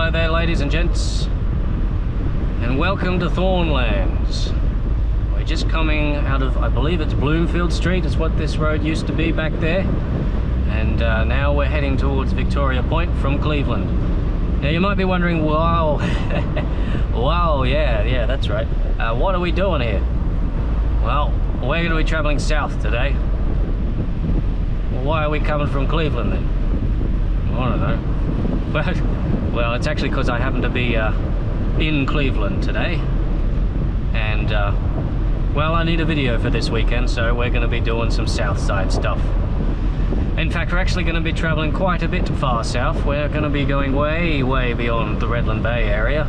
Hello there, ladies and gents, and welcome to Thornlands. We're just coming out of, I believe it's Bloomfield Street, is what this road used to be back there, and now we're heading towards Victoria Point from Cleveland. Now you might be wondering, wow, wow, yeah, that's right. What are we doing here? Well, we're going to be traveling south today. Well, why are we coming from Cleveland then? I don't know. Well, it's actually because I happen to be in Cleveland today, and well, I need a video for this weekend, so we're going to be doing some south side stuff. In fact, we're actually going to be traveling quite a bit far south. We're going to be going way beyond the Redland Bay area,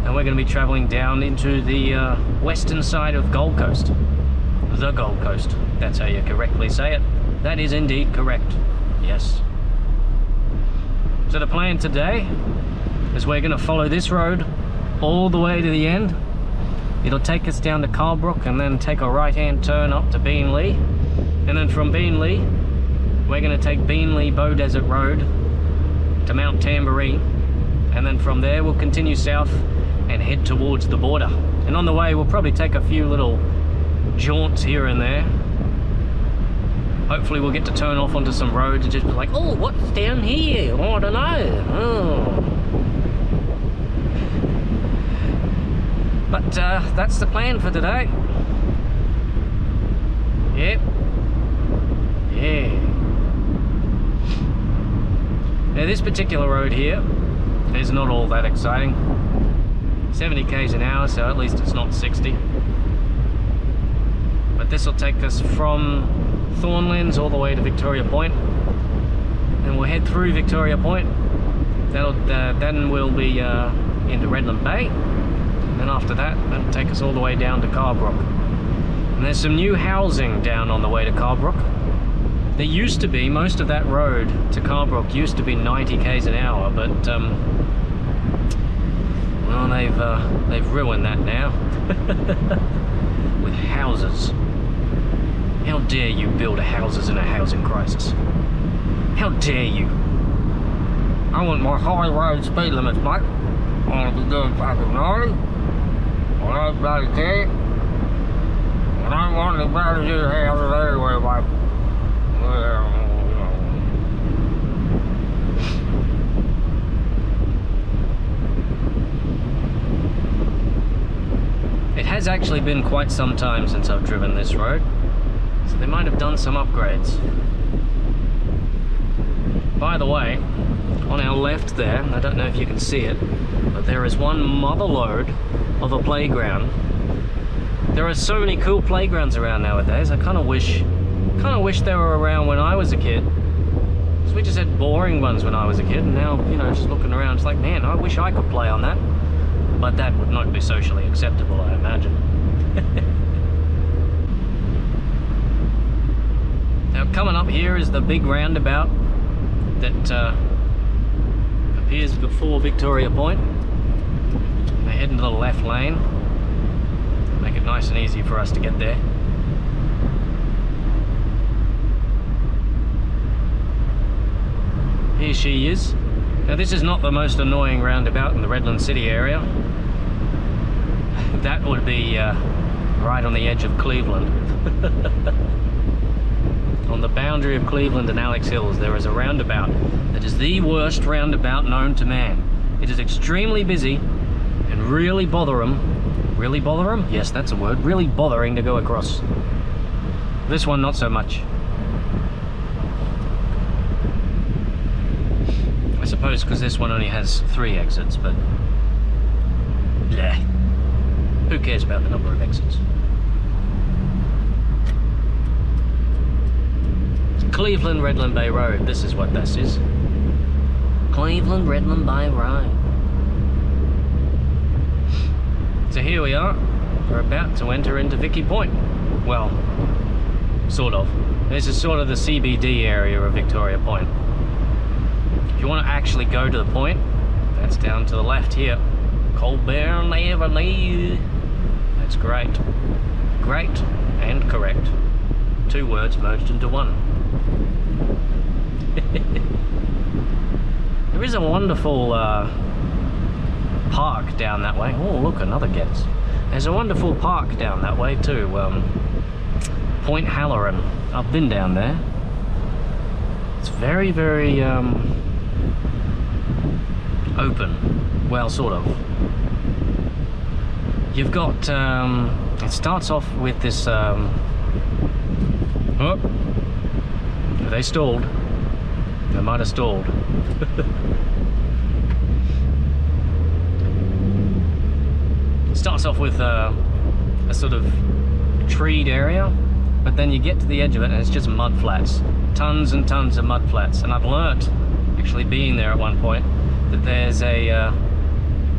and we're going to be traveling down into the western side of Gold Coast. The Gold Coast, that's how you correctly say it. That is indeed correct, yes. So the plan today is we're going to follow this road all the way to the end. It'll take us down to Carbrook and then take a right-hand turn up to Beenleigh. And then from Beenleigh, we're going to take Beenleigh Bow Desert Road to Mt Tambourine. And then from there, we'll continue south and head towards the border. And on the way, we'll probably take a few little jaunts here and there. Hopefully we'll get to turn off onto some roads and just be like, oh, what's down here? Oh, I don't know. Oh. But that's the plan for today. Yep. Yeah. Now this particular road here is not all that exciting. 70 k's an hour, so at least it's not 60. But this will take us from Thornlands all the way to Victoria Point, and we'll head through Victoria Point. Then we'll be into Redland Bay, and then after that, that'll take us all the way down to Carbrook. And there's some new housing down on the way to Carbrook. There used to be, most of that road to Carbrook used to be 90 k's an hour, but well, they've ruined that now with houses. How dare you build houses in a housing crisis? How dare you? I want my high road speed limits, mate. I want to be doing fucking 90. I don't bloody care. I don't want anybody to do houses everywhere, mate. Well, it has actually been quite some time since I've driven this road. So they might have done some upgrades. By the way, on our left there, I don't know if you can see it, but there is one motherload of a playground. There are so many cool playgrounds around nowadays. I kind of wish they were around when I was a kid. Because we just had boring ones when I was a kid, and now, you know, just looking around, it's like, man, I wish I could play on that. But that would not be socially acceptable, I imagine. Now coming up here is the big roundabout that appears before Victoria Point. They head into the left lane, make it nice and easy for us to get there. Here she is. Now this is not the most annoying roundabout in the Redland City area. That would be right on the edge of Cleveland. On the boundary of Cleveland and Alex Hills, there is a roundabout that is the worst roundabout known to man. It is extremely busy and really bothering. Yes, that's a word. Really bothering to go across. This one, not so much. I suppose because this one only has 3 exits, but yeah, who cares about the number of exits? Cleveland Redland Bay Road, this is what this is. Cleveland Redland Bay Road. So here we are, we're about to enter into Vicky Point. Well, sort of. This is sort of the CBD area of Victoria Point. If you want to actually go to the point, that's down to the left here. Colburn Avenue. That's great. Great and correct. 2 words merged into one. There is a wonderful park down that way. Oh, look, another Getz. There's a wonderful park down that way too. Point Halloran. I've been down there. It's very, very open. Well, sort of. You've got, it starts off with this, oh, they stalled. They might have stalled. It starts off with a sort of treed area, but then you get to the edge of it and it's just mud flats. Tons and tons of mud flats. And I've learnt, actually being there at one point, that there's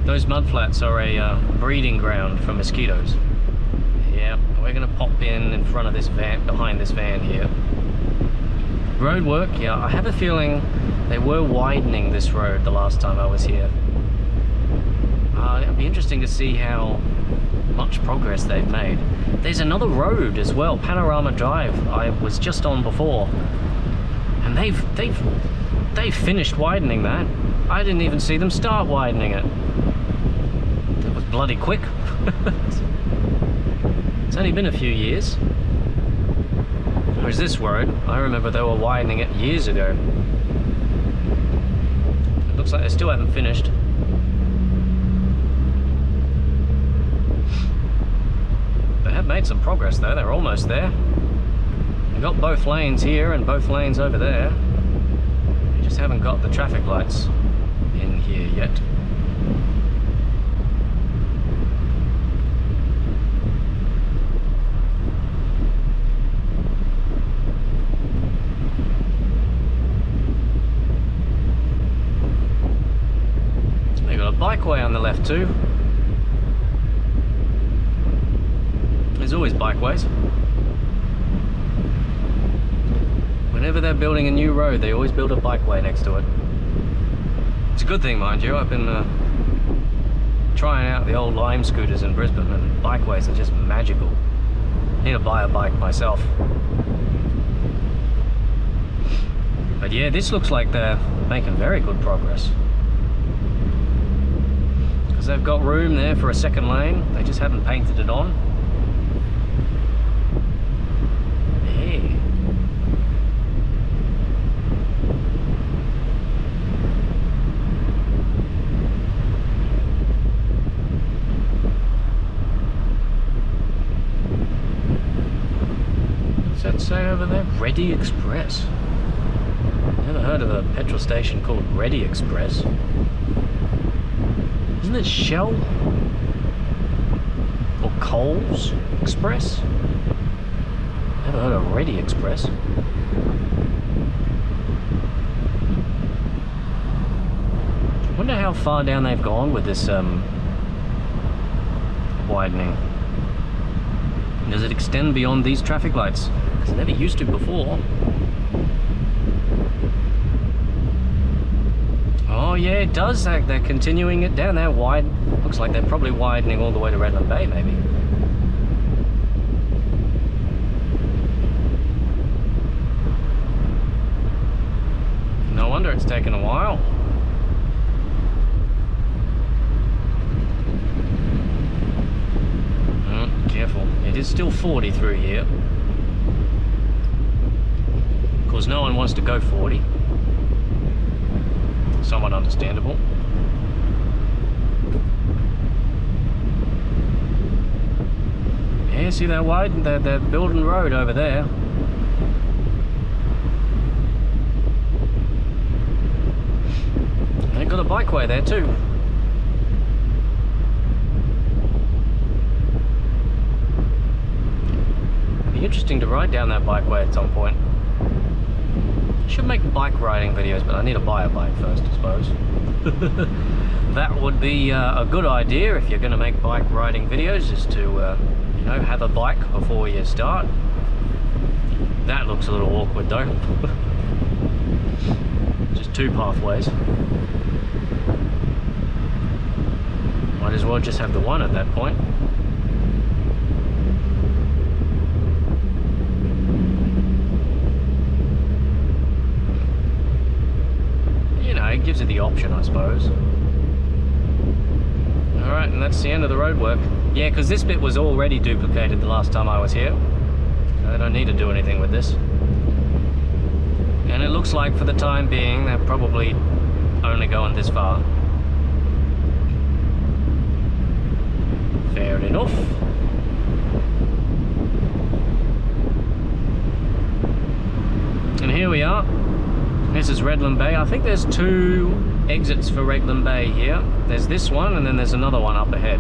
those mud flats are a breeding ground for mosquitoes. Yeah, we're gonna pop in front of this van, behind this van here. Road work, yeah, I have a feeling they were widening this road the last time I was here. It'd be interesting to see how much progress they've made. There's another road as well, Panorama Drive, I was just on before, and they've finished widening that. I didn't even see them start widening it. That was bloody quick. It's only been a few years. Whereas this road, I remember they were widening it years ago. It looks like they still haven't finished. They have made some progress though, they're almost there. They've got both lanes here and both lanes over there. You just haven't got the traffic lights in here yet. They've got a bikeway on the left too. There's always bikeways. Whenever they're building a new road, they always build a bikeway next to it. It's a good thing, mind you. I've been trying out the old lime scooters in Brisbane, and bikeways are just magical. I need to buy a bike myself. But yeah, this looks like they're making very good progress. Because they've got room there for a second lane. They just haven't painted it on. Say over there, Ready Express. Never heard of a petrol station called Ready Express. Isn't it Shell or Coles Express? Never heard of Ready Express. Wonder how far down they've gone with this widening. Does it extend beyond these traffic lights? Because it never used to before. Oh yeah, it does. They're continuing it down there wide. Looks like they're probably widening all the way to Redland Bay, maybe. No wonder it's taken a while. Careful. It is still 40 through here. Of course, no one wants to go 40. Somewhat understandable. Yeah, see that wide? They're building road over there. They've got a bikeway there too. Interesting to ride down that bikeway at some point. I should make bike riding videos, but I need to buy a bike first, I suppose. That would be a good idea if you're going to make bike riding videos, is to you know, have a bike before you start. That looks a little awkward though. Just two pathways. Might as well just have the one at that point. It gives it the option, I suppose. Alright, and that's the end of the road work. Yeah, because this bit was already duplicated the last time I was here. So I don't need to do anything with this. And it looks like for the time being, they're probably only going this far. Fair enough. And here we are. This is Redland Bay. I think there's 2 exits for Redland Bay here. There's this one and then there's another one up ahead.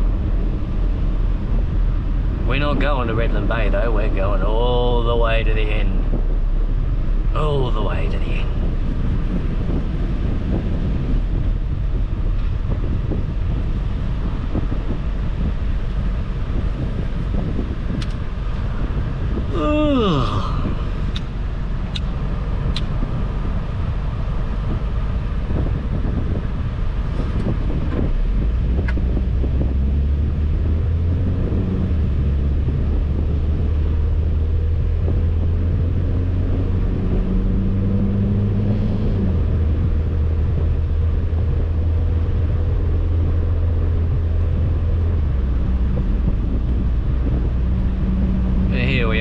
We're not going to Redland Bay though, we're going all the way to the end. All the way to the end. Ugh.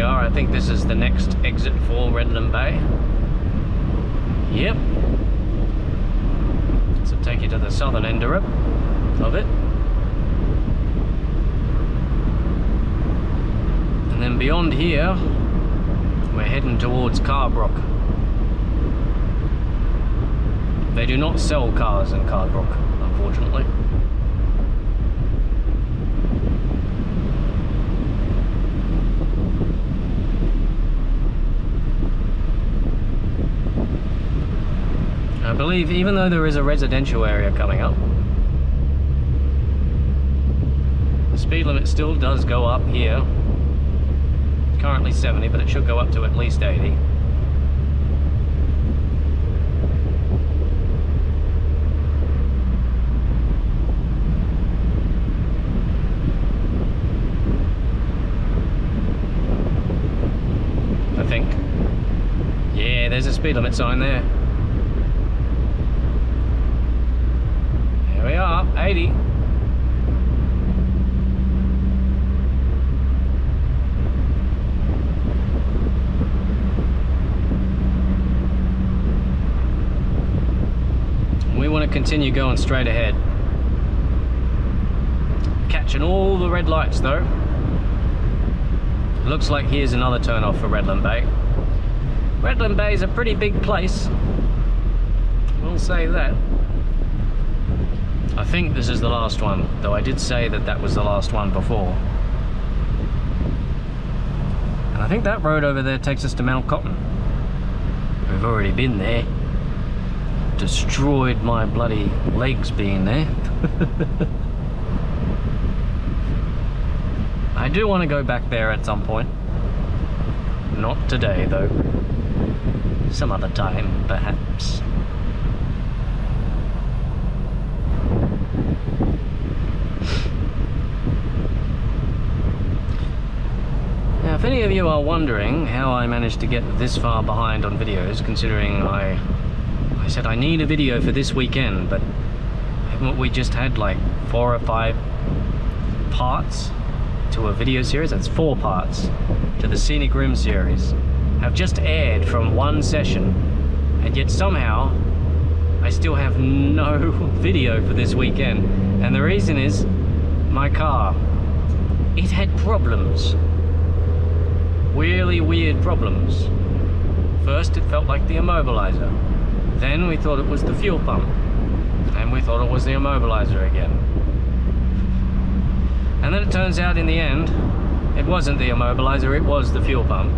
I think this is the next exit for Redland Bay. Yep. So take you to the southern end of it. And then beyond here, we're heading towards Carbrook. They do not sell cars in Carbrook, unfortunately. I believe, even though there is a residential area coming up, the speed limit still does go up here. It's currently 70, but it should go up to at least 80. I think. Yeah, there's a speed limit sign there. Here we are, 80. We want to continue going straight ahead. Catching all the red lights though. Looks like here's another turn off for Redland Bay. Redland Bay is a pretty big place. We'll say that. I think this is the last one, though I did say that that was the last one before. And I think that road over there takes us to Mount Cotton. We've already been there. Destroyed my bloody legs being there. I do want to go back there at some point. Not today, though. Some other time, perhaps. Now, if any of you are wondering how I managed to get this far behind on videos, considering I said I need a video for this weekend, but haven't we just had like 4 or 5 parts to a video series? That's 4 parts to the Scenic Rim series have just aired from one session, and yet somehow I still have no video for this weekend. And the reason is my car, it had problems, really weird problems. First it felt like the immobilizer, then we thought it was the fuel pump, and we thought it was the immobilizer again. And then it turns out in the end, it wasn't the immobilizer, it was the fuel pump.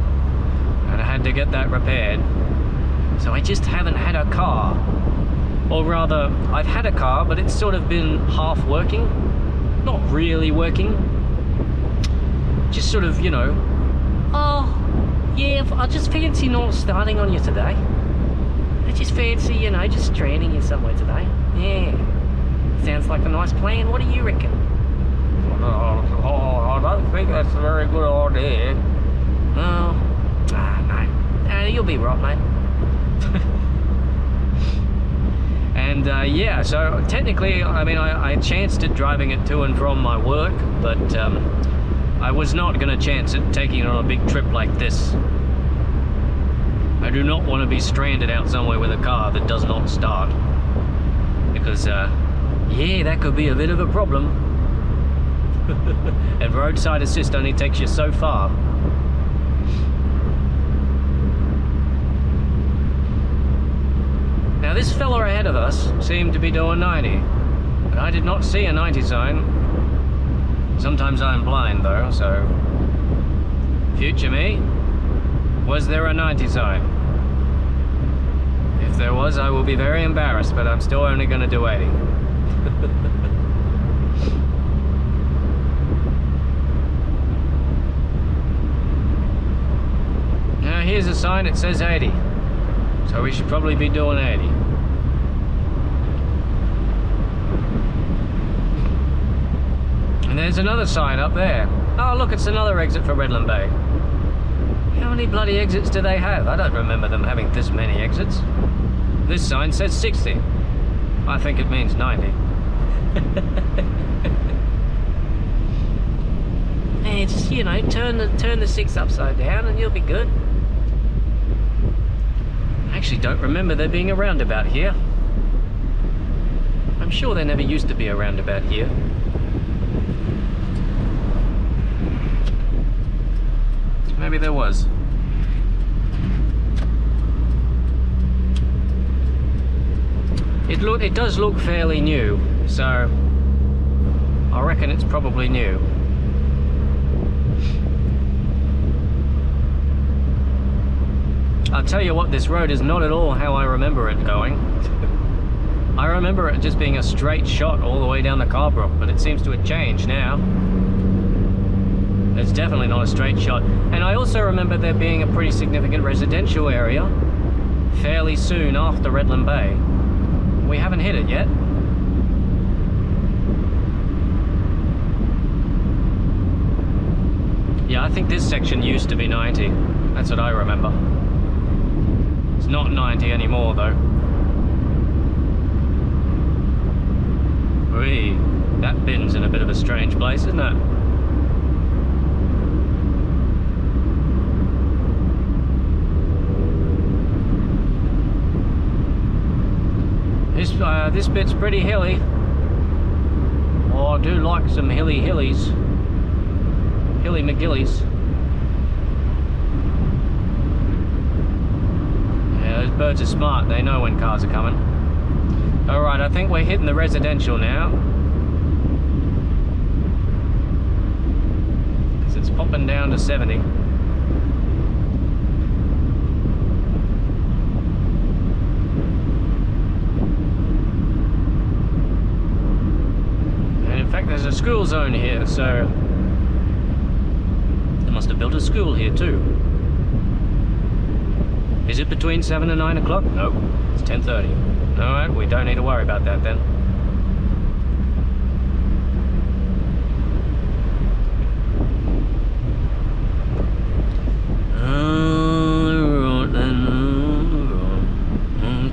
And I had to get that repaired. So I just haven't had a car. Or rather, I've had a car, but it's sort of been half working. Not really working. Just sort of, you know, oh, yeah, I just fancy not starting on you today. I just fancy, you know, just stranding you somewhere today. Yeah. Sounds like a nice plan. What do you reckon? I don't think that's a very good idea. Oh, no. You'll be right, mate. And yeah, so technically, I mean, I chanced at driving it to and from my work, but I was not going to chance it taking it on a big trip like this. I do not want to be stranded out somewhere with a car that does not start. Because, yeah, that could be a bit of a problem. And roadside assist only takes you so far. Now this fella ahead of us seemed to be doing 90, but I did not see a 90 sign. Sometimes I'm blind though, so... Future me, was there a 90 sign? If there was, I will be very embarrassed, but I'm still only going to do 80. Now here's a sign that says 80. So we should probably be doing 80. And there's another sign up there. Oh look, it's another exit for Redland Bay. How many bloody exits do they have? I don't remember them having this many exits. This sign says 60. I think it means 90. Hey, just, you know, turn the 6 upside down and you'll be good. I actually don't remember there being a roundabout here. I'm sure there never used to be a roundabout here. Maybe there was. It does look fairly new, so I reckon it's probably new. I'll tell you what, this road is not at all how I remember it going. I remember it just being a straight shot all the way down the Carbrook, but it seems to have changed now. It's definitely not a straight shot. And I also remember there being a pretty significant residential area fairly soon after Redland Bay. We haven't hit it yet. Yeah, I think this section used to be 90. That's what I remember. It's not 90 anymore though. Whee, that bin's in a bit of a strange place, isn't it? This bit's pretty hilly. Oh, I do like some hilly hillies. Hilly McGillies. Yeah, those birds are smart. They know when cars are coming. Alright, I think we're hitting the residential now. Because it's popping down to 70. There's a school zone here, so they must have built a school here too. Is it between 7 and 9 o'clock? No, it's 10:30. Alright, we don't need to worry about that then.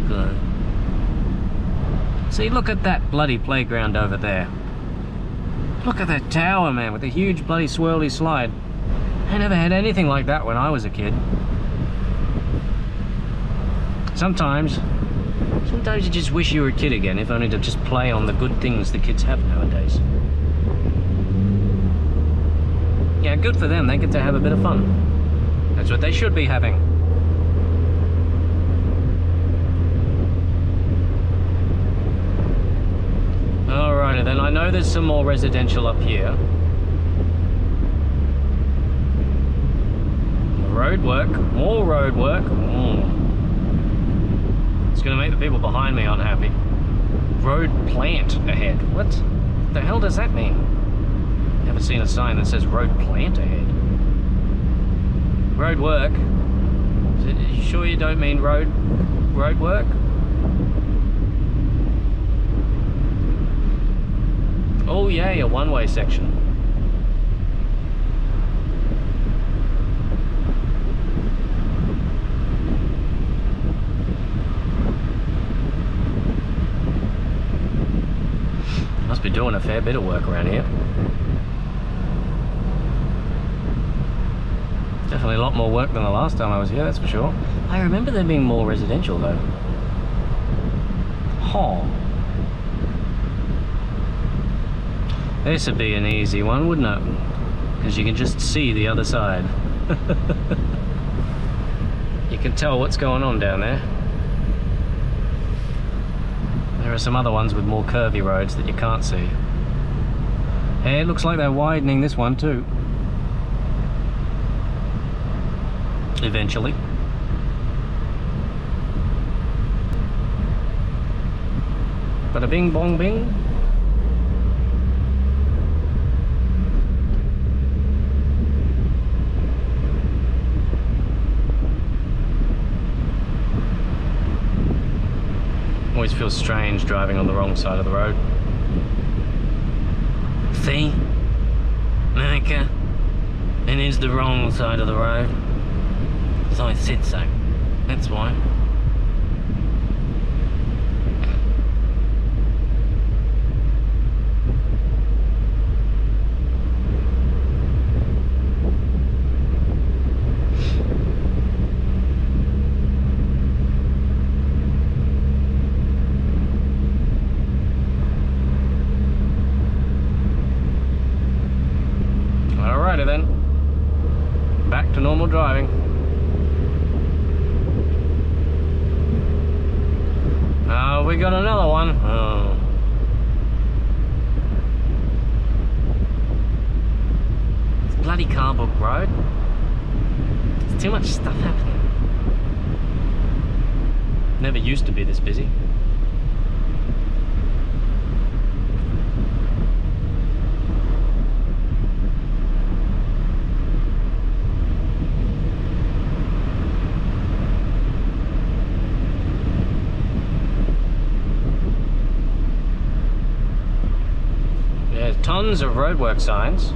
Okay. See, look at that bloody playground over there. Look at that tower, man, with a huge bloody swirly slide. I never had anything like that when I was a kid. Sometimes you just wish you were a kid again, if only to just play on the good things the kids have nowadays. Yeah, good for them, they get to have a bit of fun. That's what they should be having. Alrighty then, I know there's some more residential up here. Road work, more road work. It's gonna make the people behind me unhappy. Road plant ahead. What the hell does that mean? Never seen a sign that says road plant ahead. Road work? Are you sure you don't mean road work? Oh yeah, a one-way section. Must be doing a fair bit of work around here. Definitely a lot more work than the last time I was here, that's for sure. I remember there being more residential though. Huh. This would be an easy one, wouldn't it? Because you can just see the other side. You can tell what's going on down there. There are some other ones with more curvy roads that you can't see. Hey, it looks like they're widening this one too. Eventually. Bada bing bong bing. Always feels strange driving on the wrong side of the road. See? America, it is the wrong side of the road. So I said so. That's why. Alrighty then. Back to normal driving. We got another one. Oh. It's bloody Carbrook Road. There's too much stuff happening. Never used to be this busy. Tons of roadwork signs.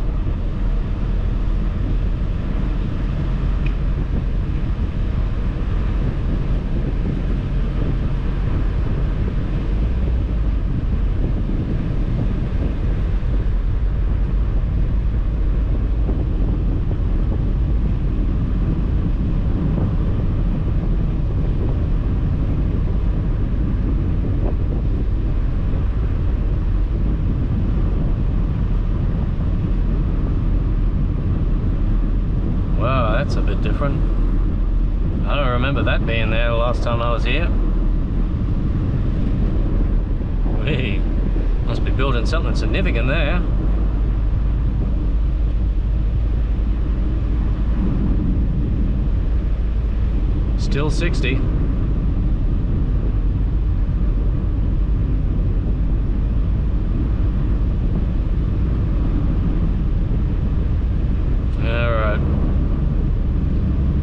That's a bit different. I don't remember that being there the last time I was here. Wee, must be building something significant there. Still 60.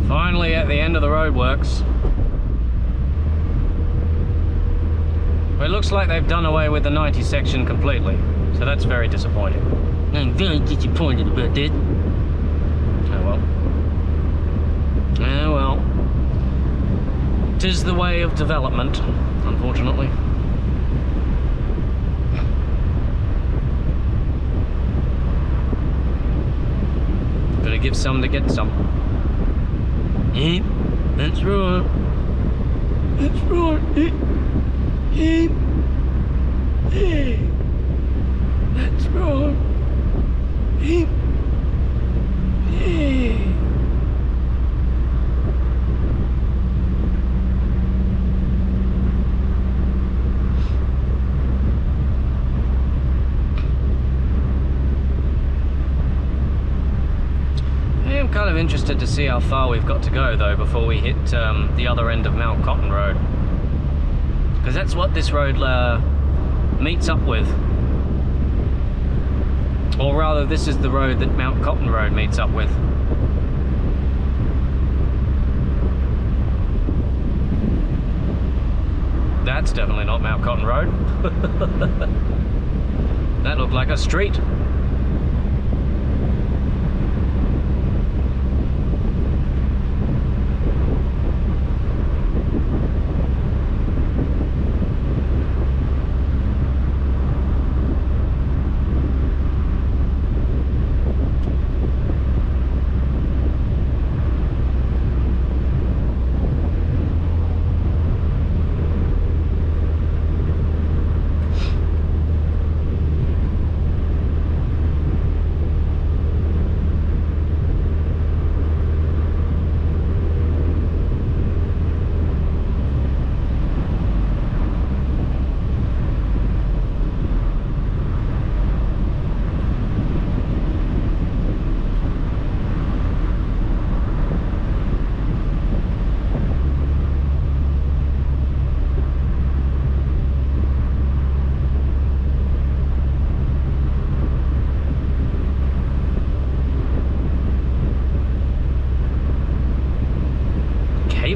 Finally at the end of the roadworks. Well, it looks like they've done away with the 90 section completely, so that's very disappointing. I'm very disappointed about that. Oh well. Oh well. 'Tis the way of development, unfortunately. Gotta give some to get some. Yep, that's right. That's right. Yep. Yeah. That's right. Yep. Yeah. I'm kind of interested to see how far we've got to go though before we hit the other end of Mount Cotton Road, because that's what this road meets up with, or rather this is the road that Mount Cotton Road meets up with. That's definitely not Mount Cotton Road. That looked like a street.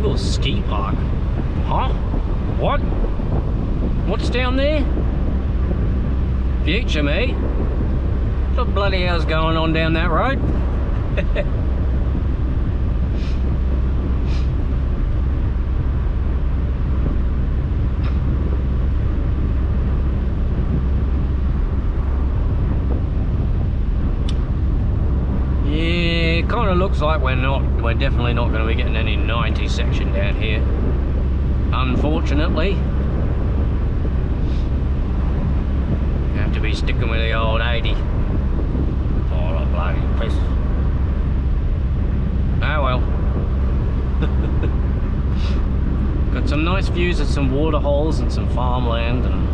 Eagle Ski Park. Huh? What? What's down there? Future me? What the bloody hell's going on down that road? Yeah, it kind of looks like we're definitely not going to be getting any 90 section down here, unfortunately. Have to be sticking with the old 80. Oh, the bloody piss. Oh well. Got some nice views of some water holes and some farmland and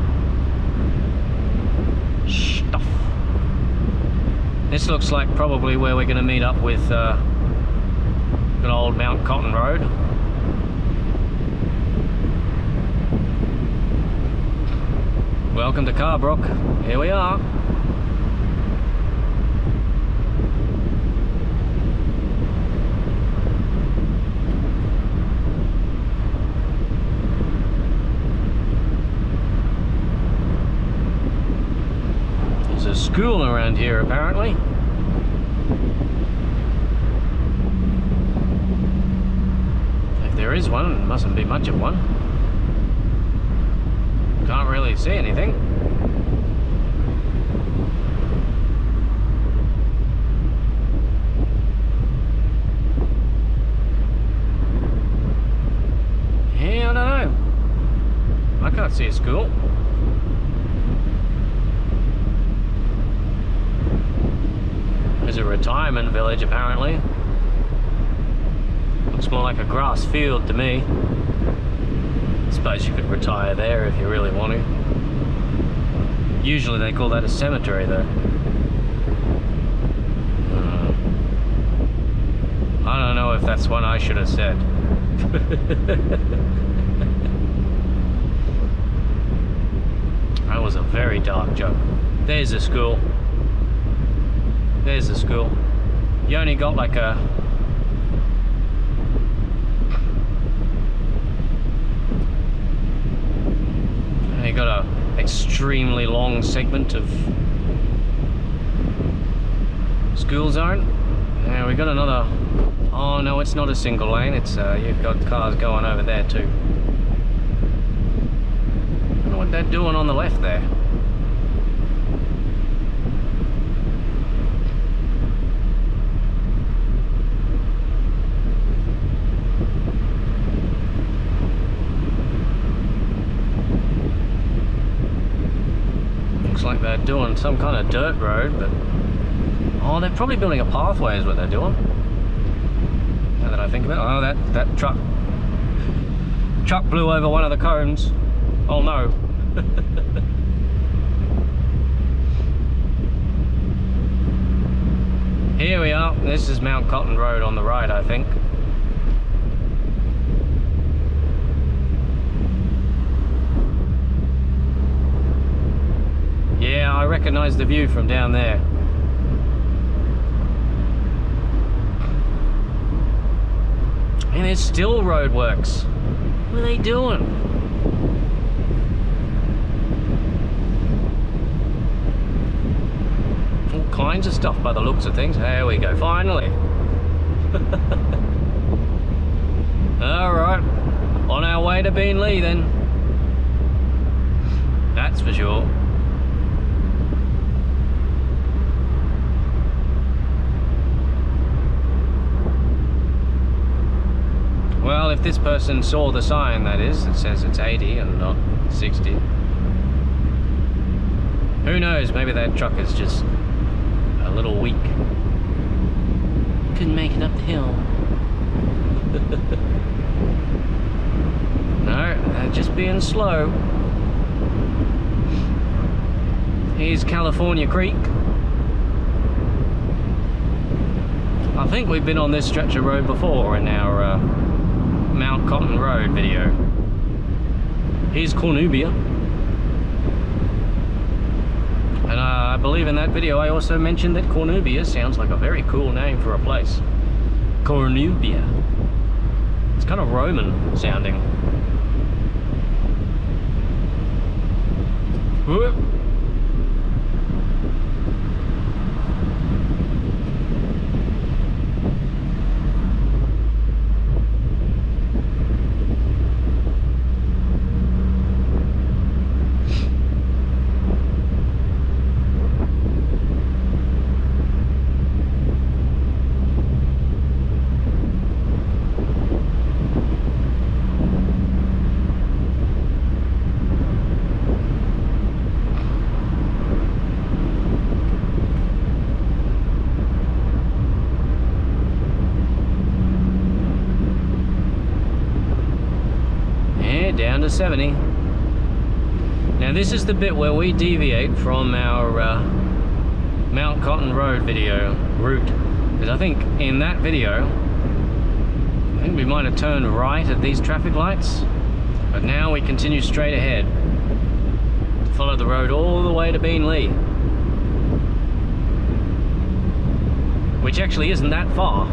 stuff. This looks like probably where we're going to meet up with good old Mount Cotton Road. Welcome to Carbrook. Here we are. There's a school around here apparently. If there is one, it mustn't be much of one. Can't really see anything. Yeah, I don't know. I can't see a school. There's a retirement village apparently. Looks more like a grass field to me. Suppose you could retire there if you really want to. Usually they call that a cemetery though. I don't know if that's what I should have said. That was a very dark joke. There's the school. There's the school. You only got like a... You got a extremely long segment of school zone. Yeah, we got another. Oh no, it's not a single lane. It's you've got cars going over there too. I don't know what they're doing on the left there. Like they're doing some kind of dirt road, but oh, they're probably building a pathway is what they're doing. Now that I think about it. Oh, that truck blew over one of the cones. Oh no. Here we are. This is Mount Cotton Road on the right, I think. Yeah, I recognise the view from down there. And there's still roadworks. What are they doing? All kinds of stuff by the looks of things. There we go, finally. Alright, on our way to Beenleigh then. That's for sure. Well, if this person saw the sign, that is, it says it's 80 and not 60. Who knows, maybe that truck is just a little weak. Couldn't make it up the hill. No, they're just being slow. Here's California Creek. I think we've been on this stretch of road before in our Mount Cotton Road video. Here's Cornubia. And I believe in that video I also mentioned that Cornubia sounds like a very cool name for a place. Cornubia. It's kind of Roman sounding. Whoop. Down to 70. Now this is the bit where we deviate from our Mount Cotton Road video route, because I think in that video I think we might have turned right at these traffic lights, but now we continue straight ahead to follow the road all the way to Beenleigh, which actually isn't that far.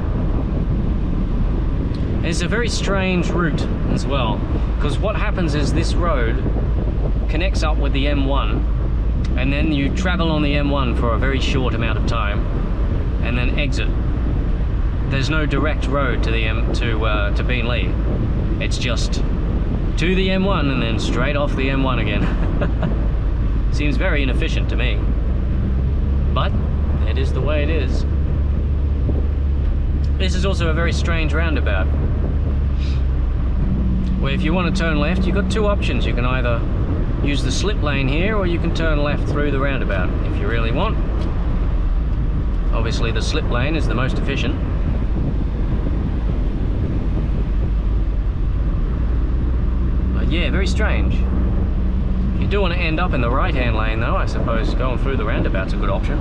It's a very strange route as well, because what happens is this road connects up with the M1, and then you travel on the M1 for a very short amount of time, and then exit. There's no direct road to the to Beenleigh. It's just to the M1 and then straight off the M1 again. Seems very inefficient to me, but it is the way it is. This is also a very strange roundabout, where if you want to turn left, you've got two options. You can either use the slip lane here, or you can turn left through the roundabout if you really want. Obviously the slip lane is the most efficient. But yeah, very strange. If you do want to end up in the right-hand lane though, I suppose going through the roundabout's a good option.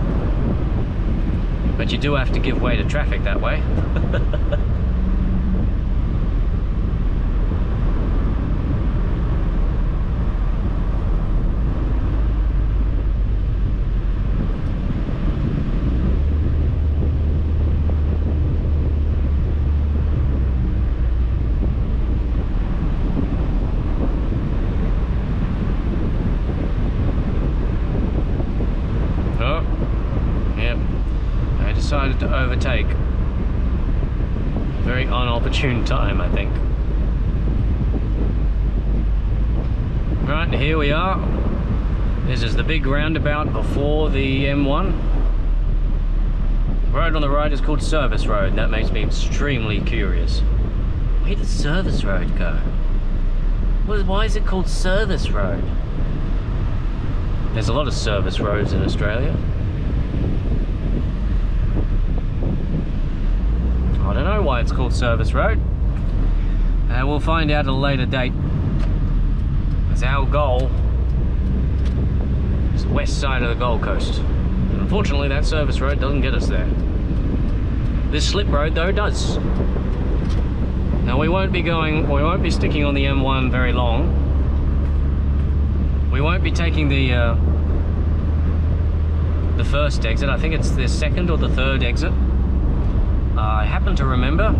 But you do have to give way to traffic that way. Decided to overtake. Very unopportune time, I think. Right, here we are. This is the big roundabout before the M1. The road on the right is called Service Road. That makes me extremely curious. Where did Service Road go? Why is it called Service Road? There's a lot of service roads in Australia. I don't know why it's called Service Road. We'll find out at a later date. As our goal is the west side of the Gold Coast. And unfortunately, that service road doesn't get us there. This slip road, though, does. Now we won't be sticking on the M1 very long. We won't be taking the first exit. I think it's the second or the third exit. I happen to remember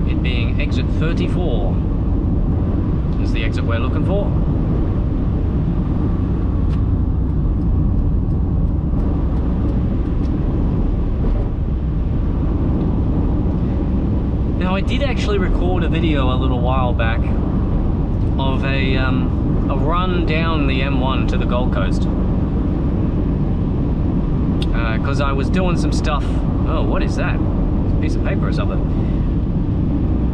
it being exit 34 is the exit we're looking for. Now I did actually record a video a little while back of a run down the M1 to the Gold Coast. Because I was doing some stuff. Oh, what is that? Piece of paper or something.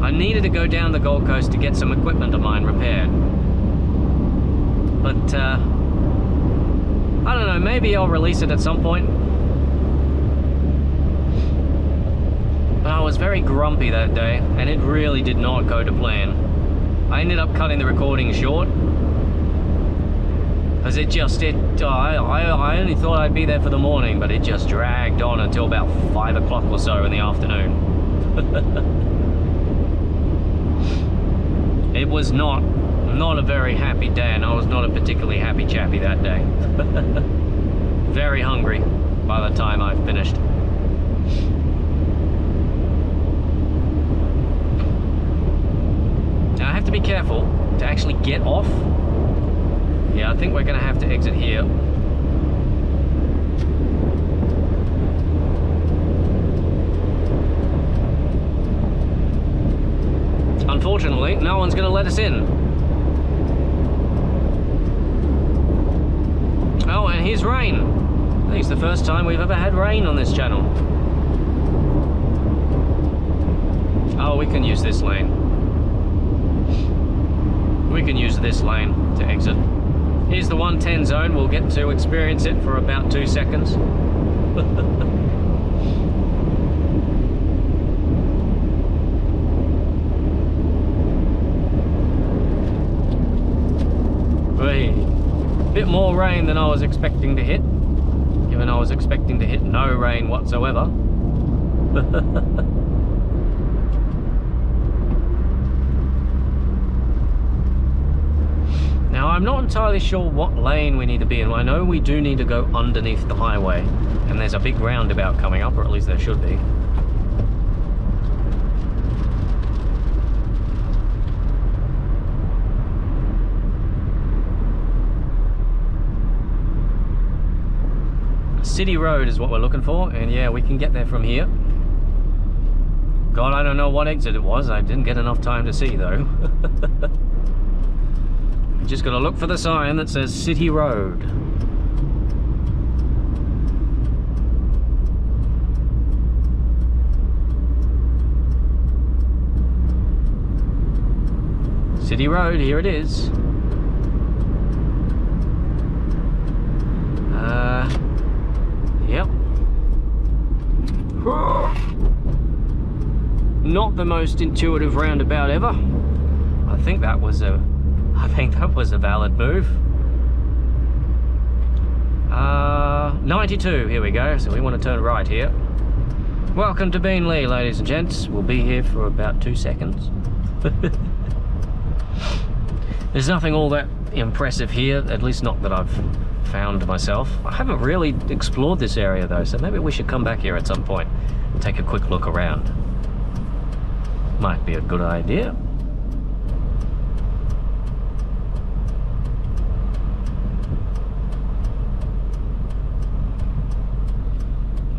I needed to go down the Gold Coast to get some equipment of mine repaired. But I don't know, maybe I'll release it at some point. But I was very grumpy that day, and it really did not go to plan. I ended up cutting the recording short, because I only thought I'd be there for the morning, but it just dragged on until about 5 o'clock or so in the afternoon. It was not a very happy day, and I was not a particularly happy chappy that day. Very hungry by the time I finished. be careful to actually get off. Yeah, I think we're going to have to exit here. Unfortunately, no one's going to let us in. Oh, and here's rain. I think it's the first time we've ever had rain on this channel. Oh, we can use this lane. We can use this lane to exit. Here's the 110 zone. We'll get to experience it for about 2 seconds. Bit more rain than I was expecting to hit, given I was expecting to hit no rain whatsoever. Now, I'm not entirely sure what lane we need to be in. I know we do need to go underneath the highway, and there's a big roundabout coming up, or at least there should be. City Road is what we're looking for, and yeah, we can get there from here. God, I don't know what exit it was. I didn't get enough time to see, though. We just gotta look for the sign that says City Road. City Road, here it is. Yep. Not the most intuitive roundabout ever. I think that was a valid move. 92, here we go. So we want to turn right here. Welcome to Beenleigh, ladies and gents. We'll be here for about 2 seconds. There's nothing all that impressive here, at least not that I've found myself. I haven't really explored this area though, so maybe we should come back here at some point and take a quick look around. Might be a good idea.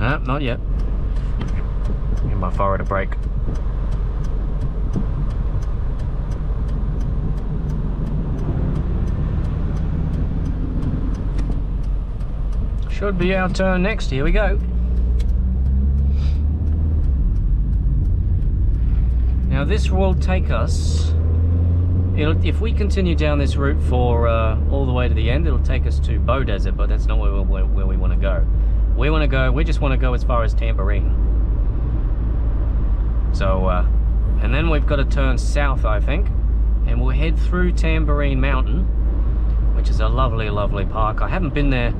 No, not yet. Give my forward a break. Should be our turn next. Here we go. Now this will take us, if we continue down this route for all the way to the end, it'll take us to Bow Desert, but that's not where we want to go. We just want to go as far as Tambourine. So, and then we've got to turn south, I think, and we'll head through Tambourine Mountain, which is a lovely, lovely park. I haven't been there.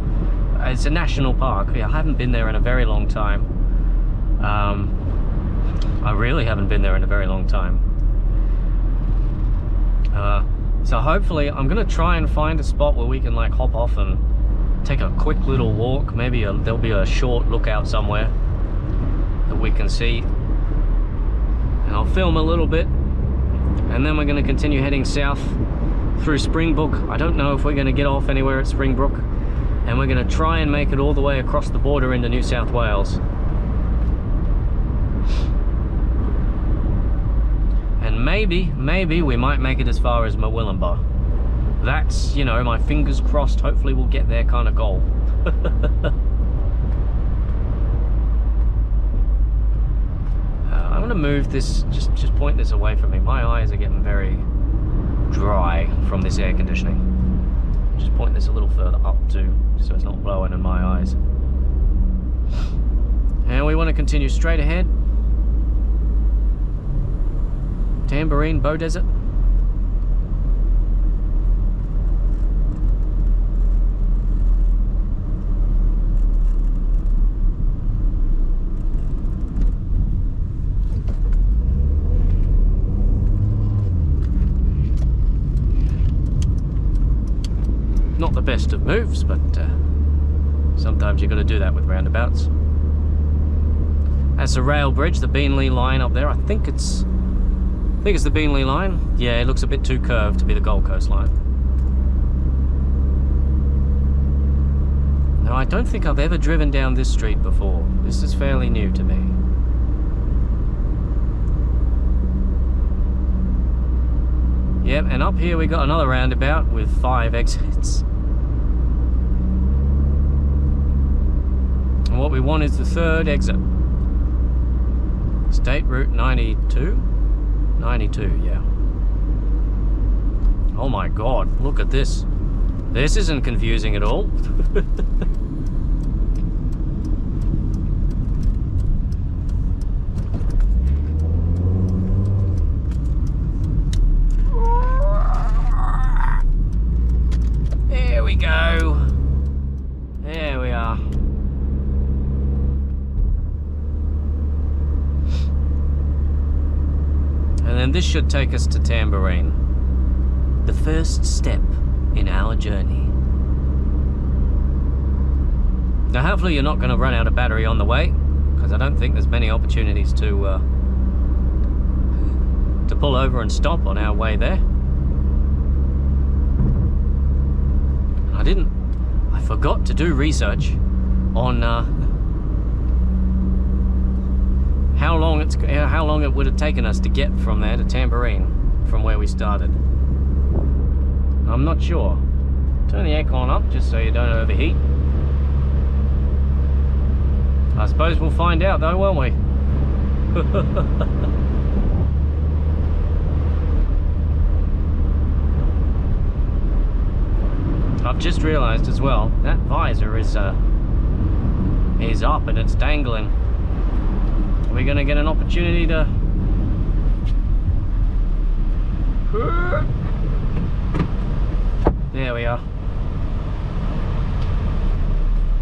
It's a national park. Yeah, I haven't been there in a very long time. I really haven't been there in a very long time. So hopefully I'm gonna try and find a spot where we can like hop off and take a quick little walk. Maybe there'll be a short lookout somewhere that we can see. And I'll film a little bit. And then we're gonna continue heading south through Springbrook. I don't know if we're gonna get off anywhere at Springbrook. And we're going to try and make it all the way across the border into New South Wales. And maybe we might make it as far as Murwillumbah. That's, you know, my fingers crossed, hopefully we'll get there kind of goal. I'm going to move this, just point this away from me. My eyes are getting very dry from this air conditioning. Just point this a little further up too, so it's not blowing in my eyes. And we want to continue straight ahead. Tambourine, Bow Desert. Not the best of moves, but sometimes you've got to do that with roundabouts. That's the rail bridge, the Beenleigh line up there. I think it's think it's the Beenleigh line. Yeah, it looks a bit too curved to be the Gold Coast line. Now, I don't think I've ever driven down this street before. This is fairly new to me. Yep, and up here we got another roundabout with 5 exits. And what we want is the 3rd exit. State Route 92? 92, yeah. Oh my god, look at this. This isn't confusing at all. There we go. There we are. And then this should take us to Tambourine. The first step in our journey. Now hopefully you're not going to run out of battery on the way, because I don't think there's many opportunities to pull over and stop on our way there. I forgot to do research on how long it would have taken us to get from there to Tambourine from where we started. I'm not sure. Turn the aircon up just so you don't overheat. I suppose we'll find out though, won't we? I've just realised as well that visor is up and it's dangling. Are we going to get an opportunity to... There we are.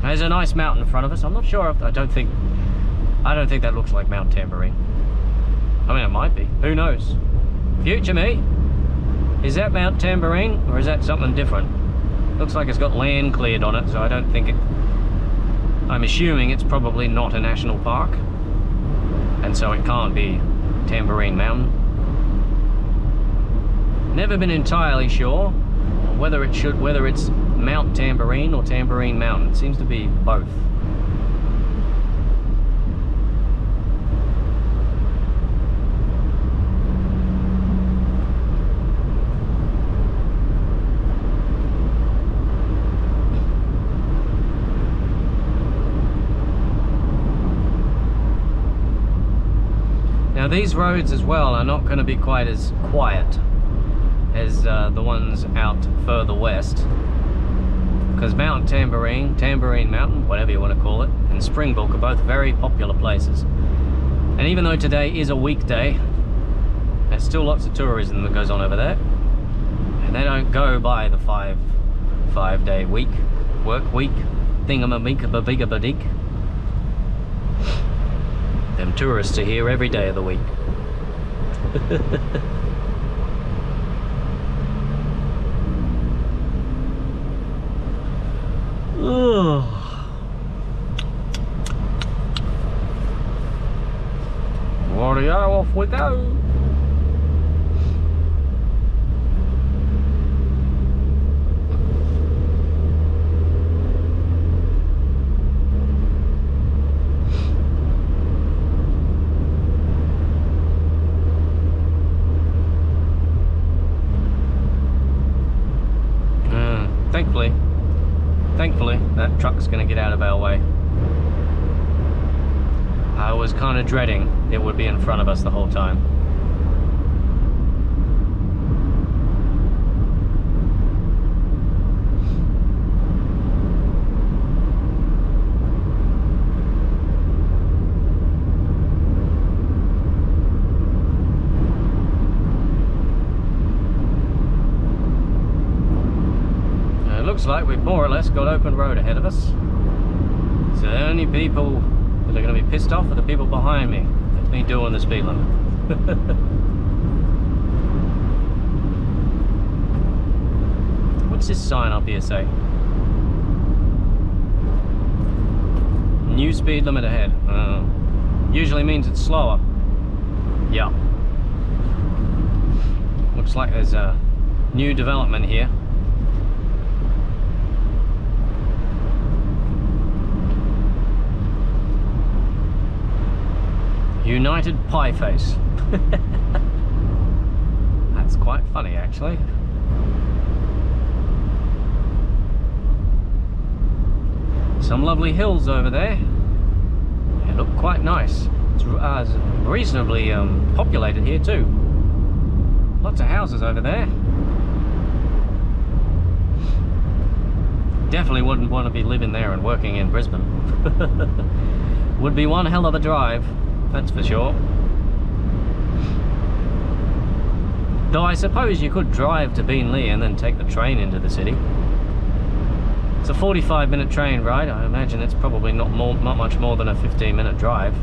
There's a nice mountain in front of us. I'm not sure if, I don't think that looks like Mt Tambourine. I mean, it might be. Who knows? Future me, is that Mt Tambourine or is that something different? Looks like it's got land cleared on it, so I don't think it... I'm assuming it's probably not a national park, and so it can't be Tambourine Mountain. Never been entirely sure whether it's Mt Tambourine or Tambourine Mountain. It seems to be both. Now these roads as well are not going to be quite as quiet as the ones out further west, because Mt Tambourine, Tambourine Mountain, whatever you want to call it, and Springbrook are both very popular places. And even though today is a weekday, there's still lots of tourism that goes on over there, and they don't go by the five-day week, work week, thingamabigababig. Them tourists are here every day of the week. Warrior, off we go. Thankfully, that truck's going to get out of our way. I was kind of dreading it would be in front of us the whole time. Looks like we've more or less got open road ahead of us. So the only people that are going to be pissed off are the people behind me. That's me doing the speed limit. What's this sign up here say? New speed limit ahead. Usually means it's slower. Yeah. Looks like there's a new development here. United Pie Face. That's quite funny, actually. Some lovely hills over there. They look quite nice. It's reasonably populated here too. Lots of houses over there. Definitely wouldn't want to be living there and working in Brisbane. Would be one hell of a drive, that's for sure. Though I suppose you could drive to Beenleigh and then take the train into the city. It's a 45-minute train ride. I imagine it's probably not much more than a 15-minute drive.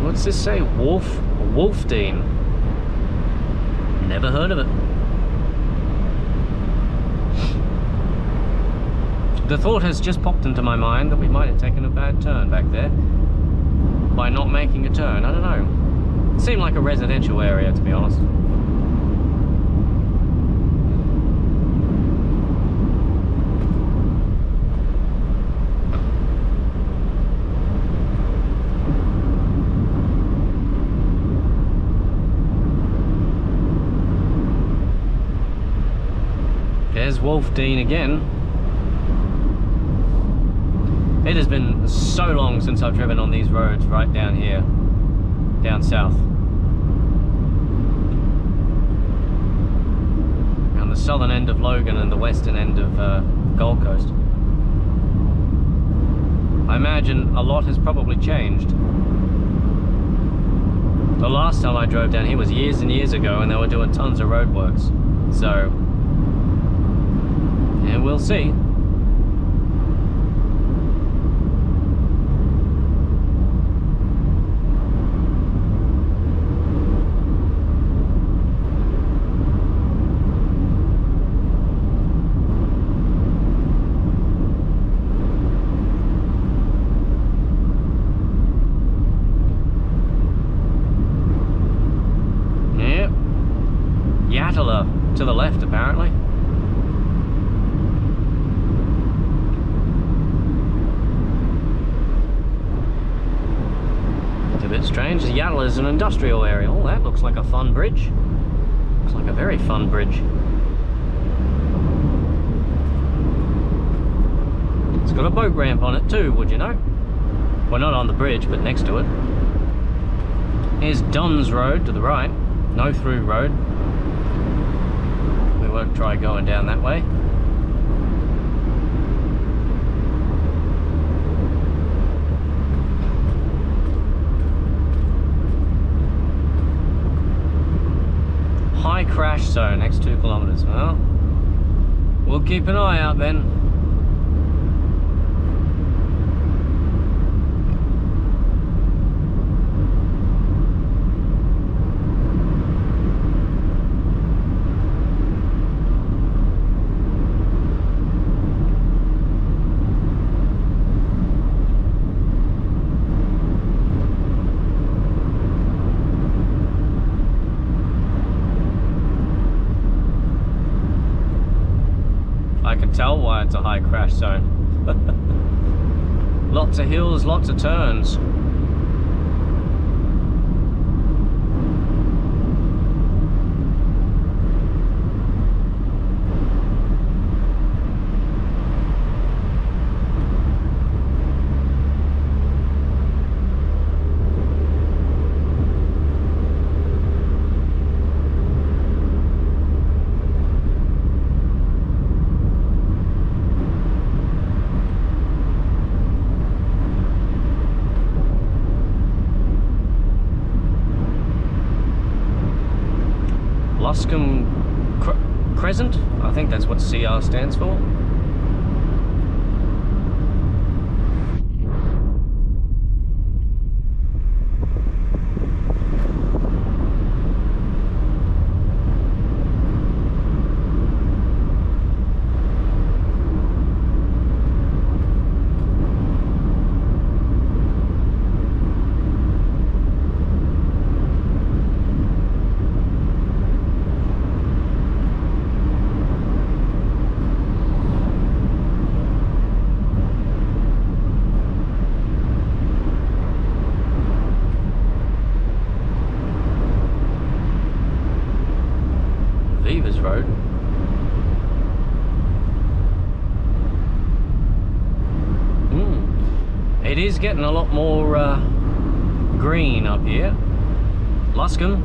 What's this say? Wolfdean. Never heard of it. The thought has just popped into my mind that we might have taken a bad turn back there by not making a turn. I don't know. It seemed like a residential area, to be honest. There's Wolfdean again. It has been so long since I've driven on these roads right down here, down south. On the southern end of Logan and the western end of Gold Coast. I imagine a lot has probably changed. The last time I drove down here was years and years ago, and they were doing tons of roadworks. So, yeah, we'll see. To the left, apparently. It's a bit strange. Yattle is an industrial area. Oh, that looks like a fun bridge. Looks like a very fun bridge. It's got a boat ramp on it too, would you know? Well, not on the bridge, but next to it. Here's Dunn's Road to the right. No through road. Won't try going down that way. High crash zone, next 2 kilometers. Well, we'll keep an eye out then. Tell why it's a high crash zone. Lots of hills, lots of turns. Crescent, I think that's what CR stands for. Beavers Road. It is getting a lot more green up here. Luscombe.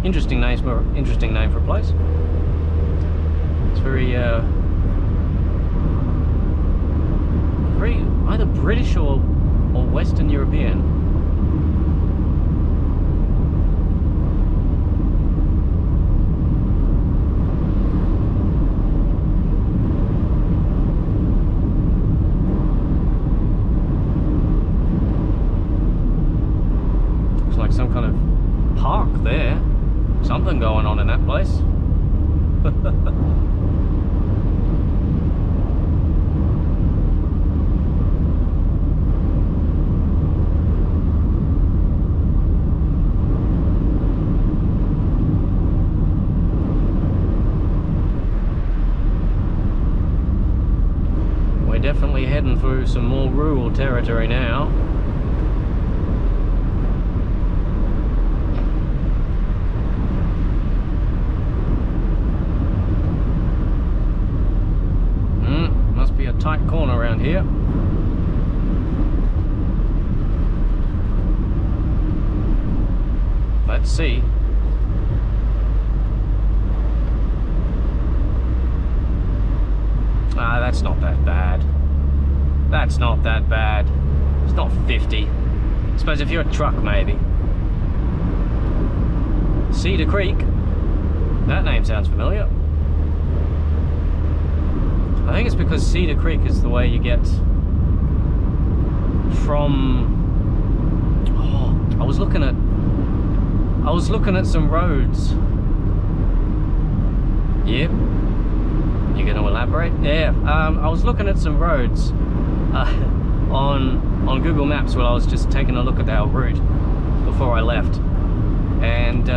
Interesting name for a place. It's very either British or Western European. Looks like some kind of park there. Something going on in that place. We're definitely heading through some more rural territory now. Tight corner around here. Let's see. Ah, that's not that bad. That's not that bad. It's not 50. I suppose if you're a truck, maybe. Cedar Creek. That name sounds familiar. I think it's because Cedar Creek is the way you get from... Oh, I was looking at some roads. Yep. You're going to elaborate? Yeah. I was looking at some roads on Google Maps while I was just taking a look at our route before I left, and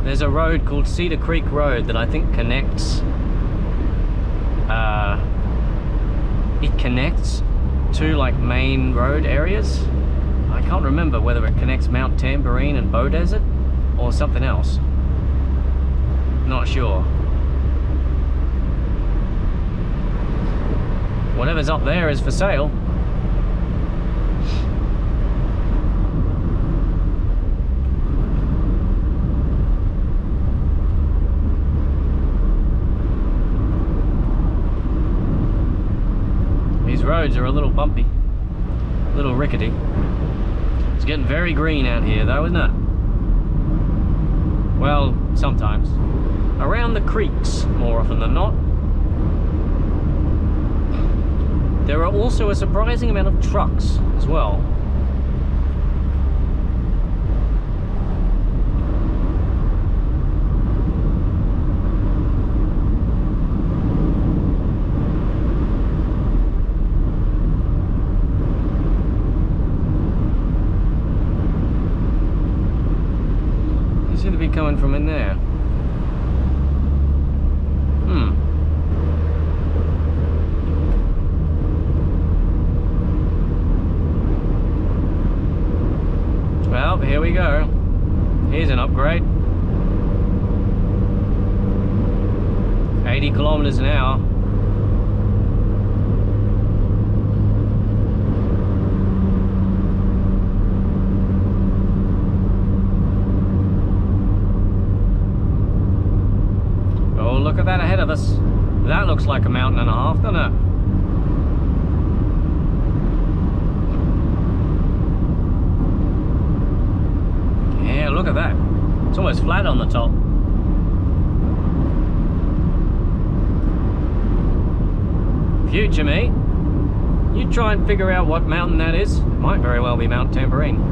there's a road called Cedar Creek Road that I think connects. It connects to like main road areas. I can't remember whether it connects Mt Tambourine and Bow Desert or something else. Not sure. Whatever's up there is for sale. Roads are a little bumpy, a little rickety. It's getting very green out here though, isn't it? Well, sometimes. Around the creeks, more often than not. There are also a surprising amount of trucks as well. Coming from in there. Well, here we go. Here's an upgrade. 80 kilometers an hour. Look at that ahead of us. That looks like a mountain and a half, doesn't it? Yeah, look at that. It's almost flat on the top. Future me, you try and figure out what mountain that is. It might very well be Mt Tambourine.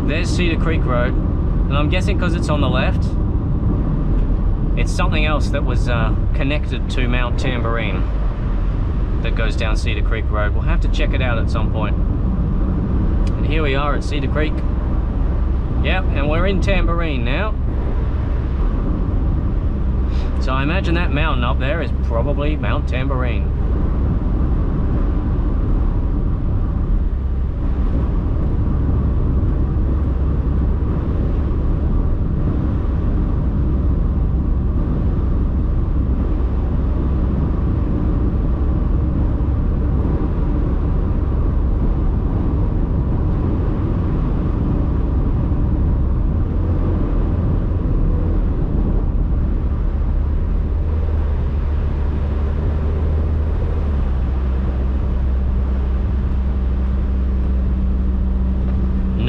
There's Cedar Creek Road, and I'm guessing because it's on the left, it's something else that was connected to Mt Tambourine that goes down Cedar Creek Road. We'll have to check it out at some point. And here we are at Cedar Creek. Yep, and we're in Tambourine now. So I imagine that mountain up there is probably Mt Tambourine.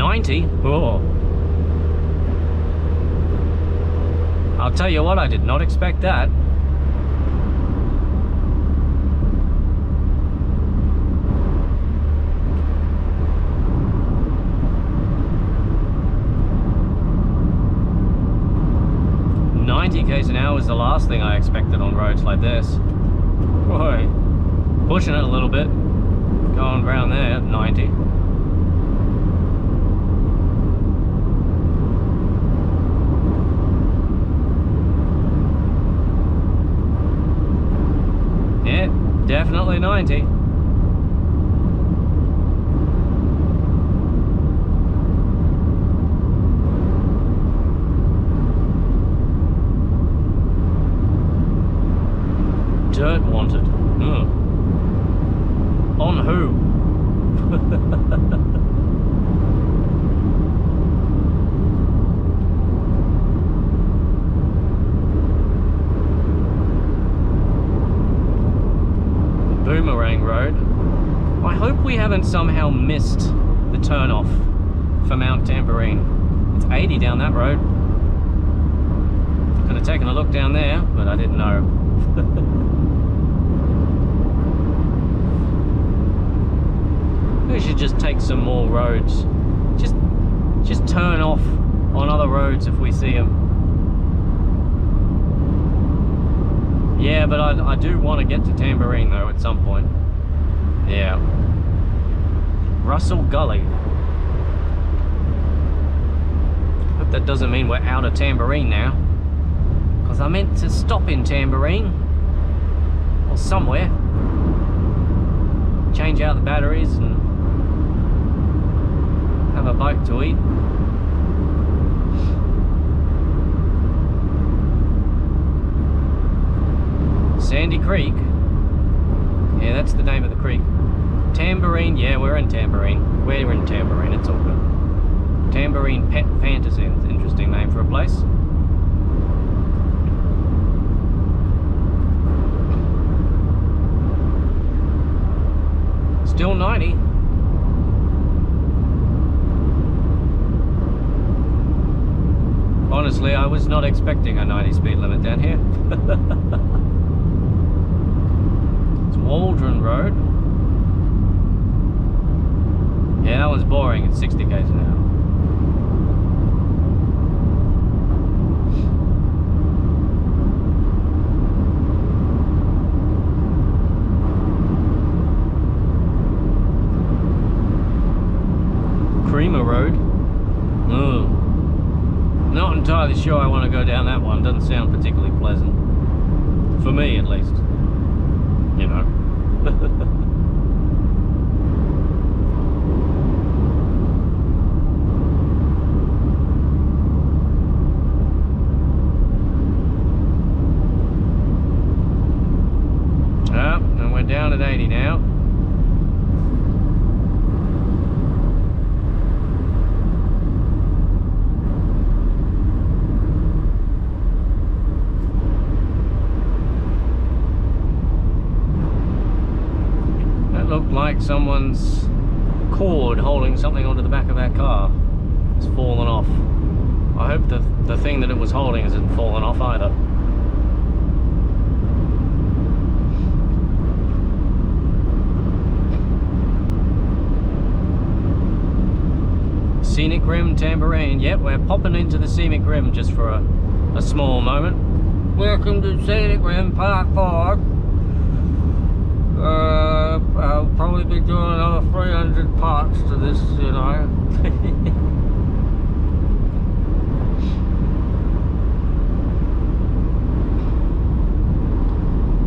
90? Oh. I'll tell you what, I did not expect that. K's an hour is the last thing I expected on roads like this. Boy, pushing it a little bit, going around there at 90. Yeah, definitely 90. Dirt wanted. Ugh. On who? Boomerang Road. I hope we haven't somehow missed the turnoff for Mt Tambourine. It's 80 down that road. Could have taken a look down there, but I didn't know. We should just take some more roads. Just turn off on other roads if we see them. Yeah, but I do want to get to Tambourine though at some point. Yeah. Russell Gully. Hope that doesn't mean we're out of Tambourine now. Because I meant to stop in Tambourine. Or somewhere. Change out the batteries and have a bite to eat. Sandy Creek. Yeah, that's the name of the creek. Tambourine, yeah, we're in Tambourine. We're in Tambourine, it's all good. Tambourine Pet Fantasy's interesting name for a place. Still 90. Honestly, I was not expecting a 90 speed limit down here. It's Waldron Road. Yeah, that one's boring. It's 60 k's an hour. Creamer Road. Oh, not entirely sure I want to go down that one. Doesn't sound particularly pleasant. For me, at least. You know. And we're down at 80 now. Looked like someone's cord holding something onto the back of our car has fallen off. I hope the thing that it was holding hasn't fallen off either. Scenic Rim Tambourine. Yep, we're popping into the Scenic Rim just for a small moment. Welcome to Scenic Rim Park 4. I'll probably be doing another 300 parts to this, you know.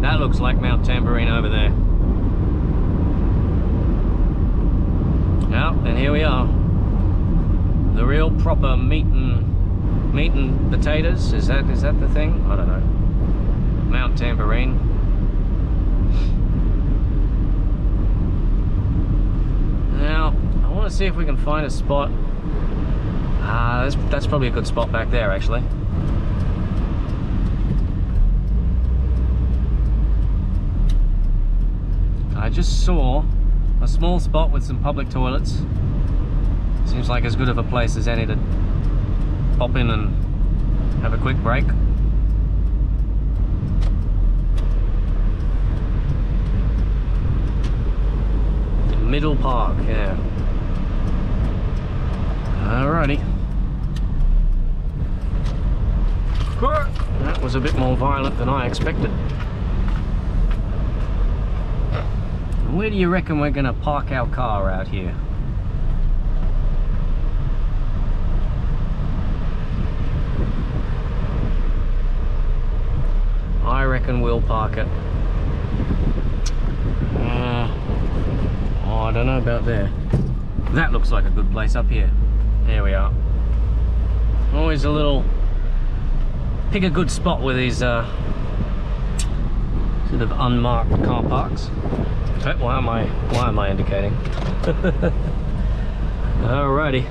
That looks like Mt Tambourine over there. Well, and here we are. The real proper meat and potatoes. Is that the thing? I don't know. Mt Tambourine. Now, I want to see if we can find a spot. That's probably a good spot back there, actually. I just saw a small spot with some public toilets. See Seems like as good of a place as any to pop in and have a quick break. Middle Park, yeah. Alrighty. That was a bit more violent than I expected. Where do you reckon we're gonna park our car out here? I reckon we'll park it. Oh, I don't know about there. That looks like a good place up here. There we are. Always a little... Pick a good spot with these sort of unmarked car parks. Why am I indicating? Alrighty.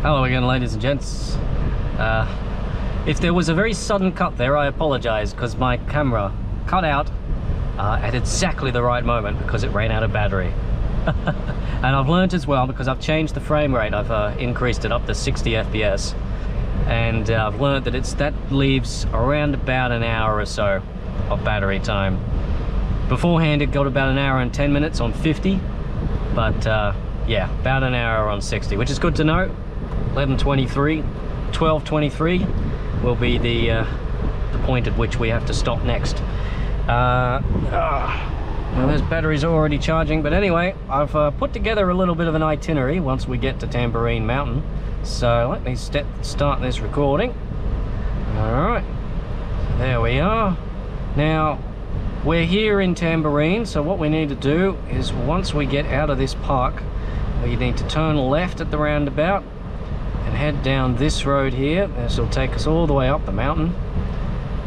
Hello again, ladies and gents. If there was a very sudden cut there, I apologize, because my camera cut out at exactly the right moment because it ran out of battery. And I've learned as well, because I've changed the frame rate, I've increased it up to 60 FPS, and I've learned that that leaves around about an hour or so of battery time. Beforehand it got about an hour and 10 minutes on 50, but yeah, about an hour on 60, which is good to know. 12:23 will be the point at which we have to stop next. Well, those batteries are already charging, but anyway, I've put together a little bit of an itinerary once we get to Tambourine Mountain. So let me start this recording. Alright, there we are. Now, we're here in Tambourine, so what we need to do is, once we get out of this park, we need to turn left at the roundabout and head down this road here. This will take us all the way up the mountain.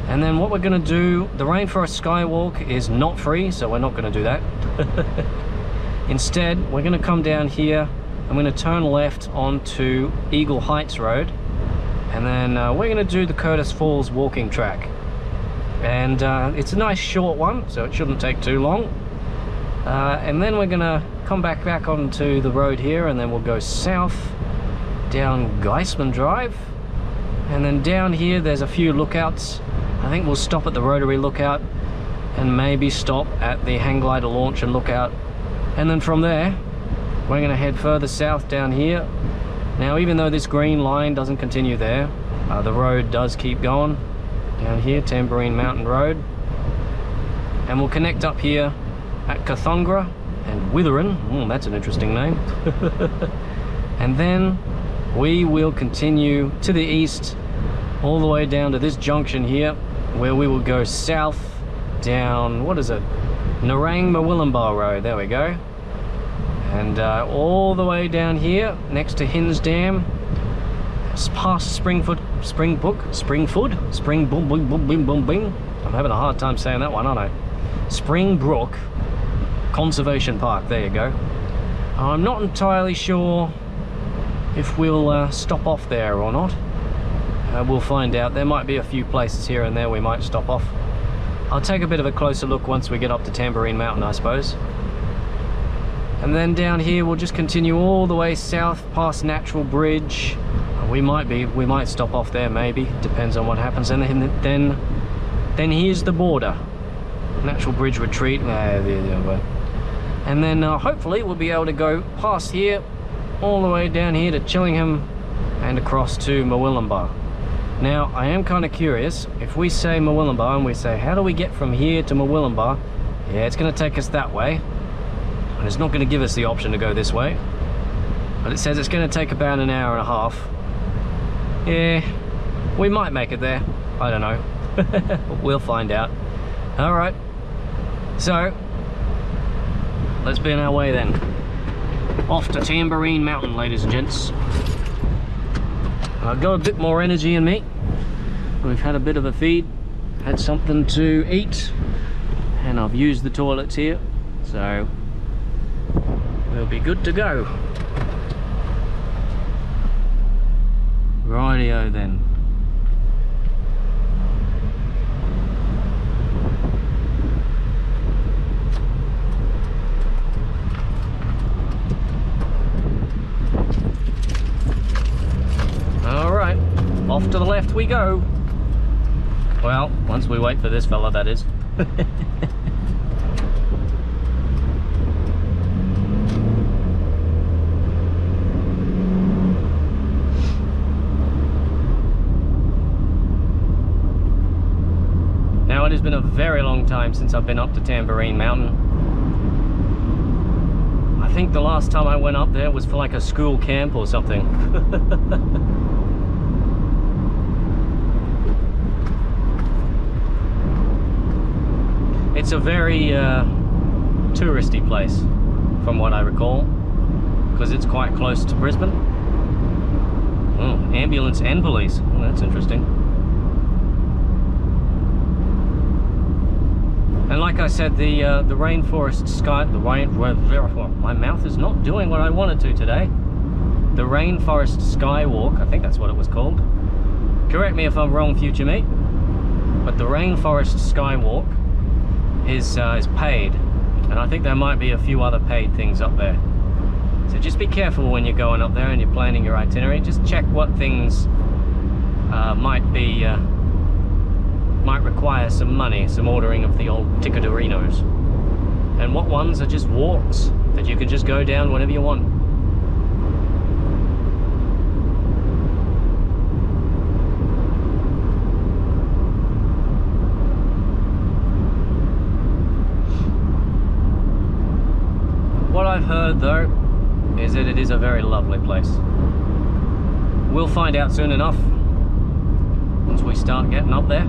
And then what we're going to do, the Rainforest Skywalk is not free, so we're not going to do that. Instead, we're going to come down here. I'm going to turn left onto Eagle Heights Road, and then we're going to do the Curtis Falls walking track. And it's a nice short one, so it shouldn't take too long. And then we're going to come back onto the road here, and then we'll go south down Geisman Drive, and then down here there's a few lookouts. I think we'll stop at the Rotary Lookout and maybe stop at the hang glider launch and lookout, and then from there we're going to head further south down here. Now, even though this green line doesn't continue there, the road does keep going down here, Tambourine Mountain Road, and we'll connect up here at Cathongra and Witherin. That's an interesting name. And then we will continue to the east all the way down to this junction here, where we will go south down, what is it, Murwillumbah Road, there we go, and all the way down here next to Hinns Dam, past Springfoot, I'm having a hard time saying that one, aren't I? Springbrook Conservation Park, there you go. I'm not entirely sure if we'll stop off there or not. We'll find out. There might be a few places here and there we might stop off. I'll take a bit of a closer look once we get up to Tambourine Mountain, I suppose. And then down here we'll just continue all the way south past Natural Bridge. We might stop off there, maybe, depends on what happens. And then here's the border, Natural Bridge Retreat, and then hopefully we'll be able to go past here all the way down here to Chillingham and across to Murwillumbah. Now, I am kind of curious, if we say Murwillumbah and we say, how do we get from here to Murwillumbah? Yeah, it's going to take us that way, and it's not going to give us the option to go this way, but it says it's going to take about an hour and a half. Yeah, we might make it there, I don't know. We'll find out. All right, so let's be on our way then. Off to Tambourine Mountain, ladies and gents. I've got a bit more energy in me. We've had a bit of a feed, had something to eat, and I've used the toilets here, so we'll be good to go. Rightio then. Alright, off to the left we go. Well, once we wait for this fella, that is. Now, it has been a very long time since I've been up to Tambourine Mountain. I think the last time I went up there was for like a school camp or something. It's a very touristy place, from what I recall, because it's quite close to Brisbane. Oh, ambulance and police. Oh, that's interesting. And like I said, the rainforest sky, my mouth is not doing what I wanted to today. The rainforest skywalk, I think that's what it was called. Correct me if I'm wrong, future me. But the rainforest skywalk is paid, and I think there might be a few other paid things up there. So just be careful when you're going up there and you're planning your itinerary. Just check what things might require some money, some ordering of the old ticketarinos, and what ones are just walks that you can just go down whenever you want. What I've heard though is that it is a very lovely place. We'll find out soon enough once we start getting up there.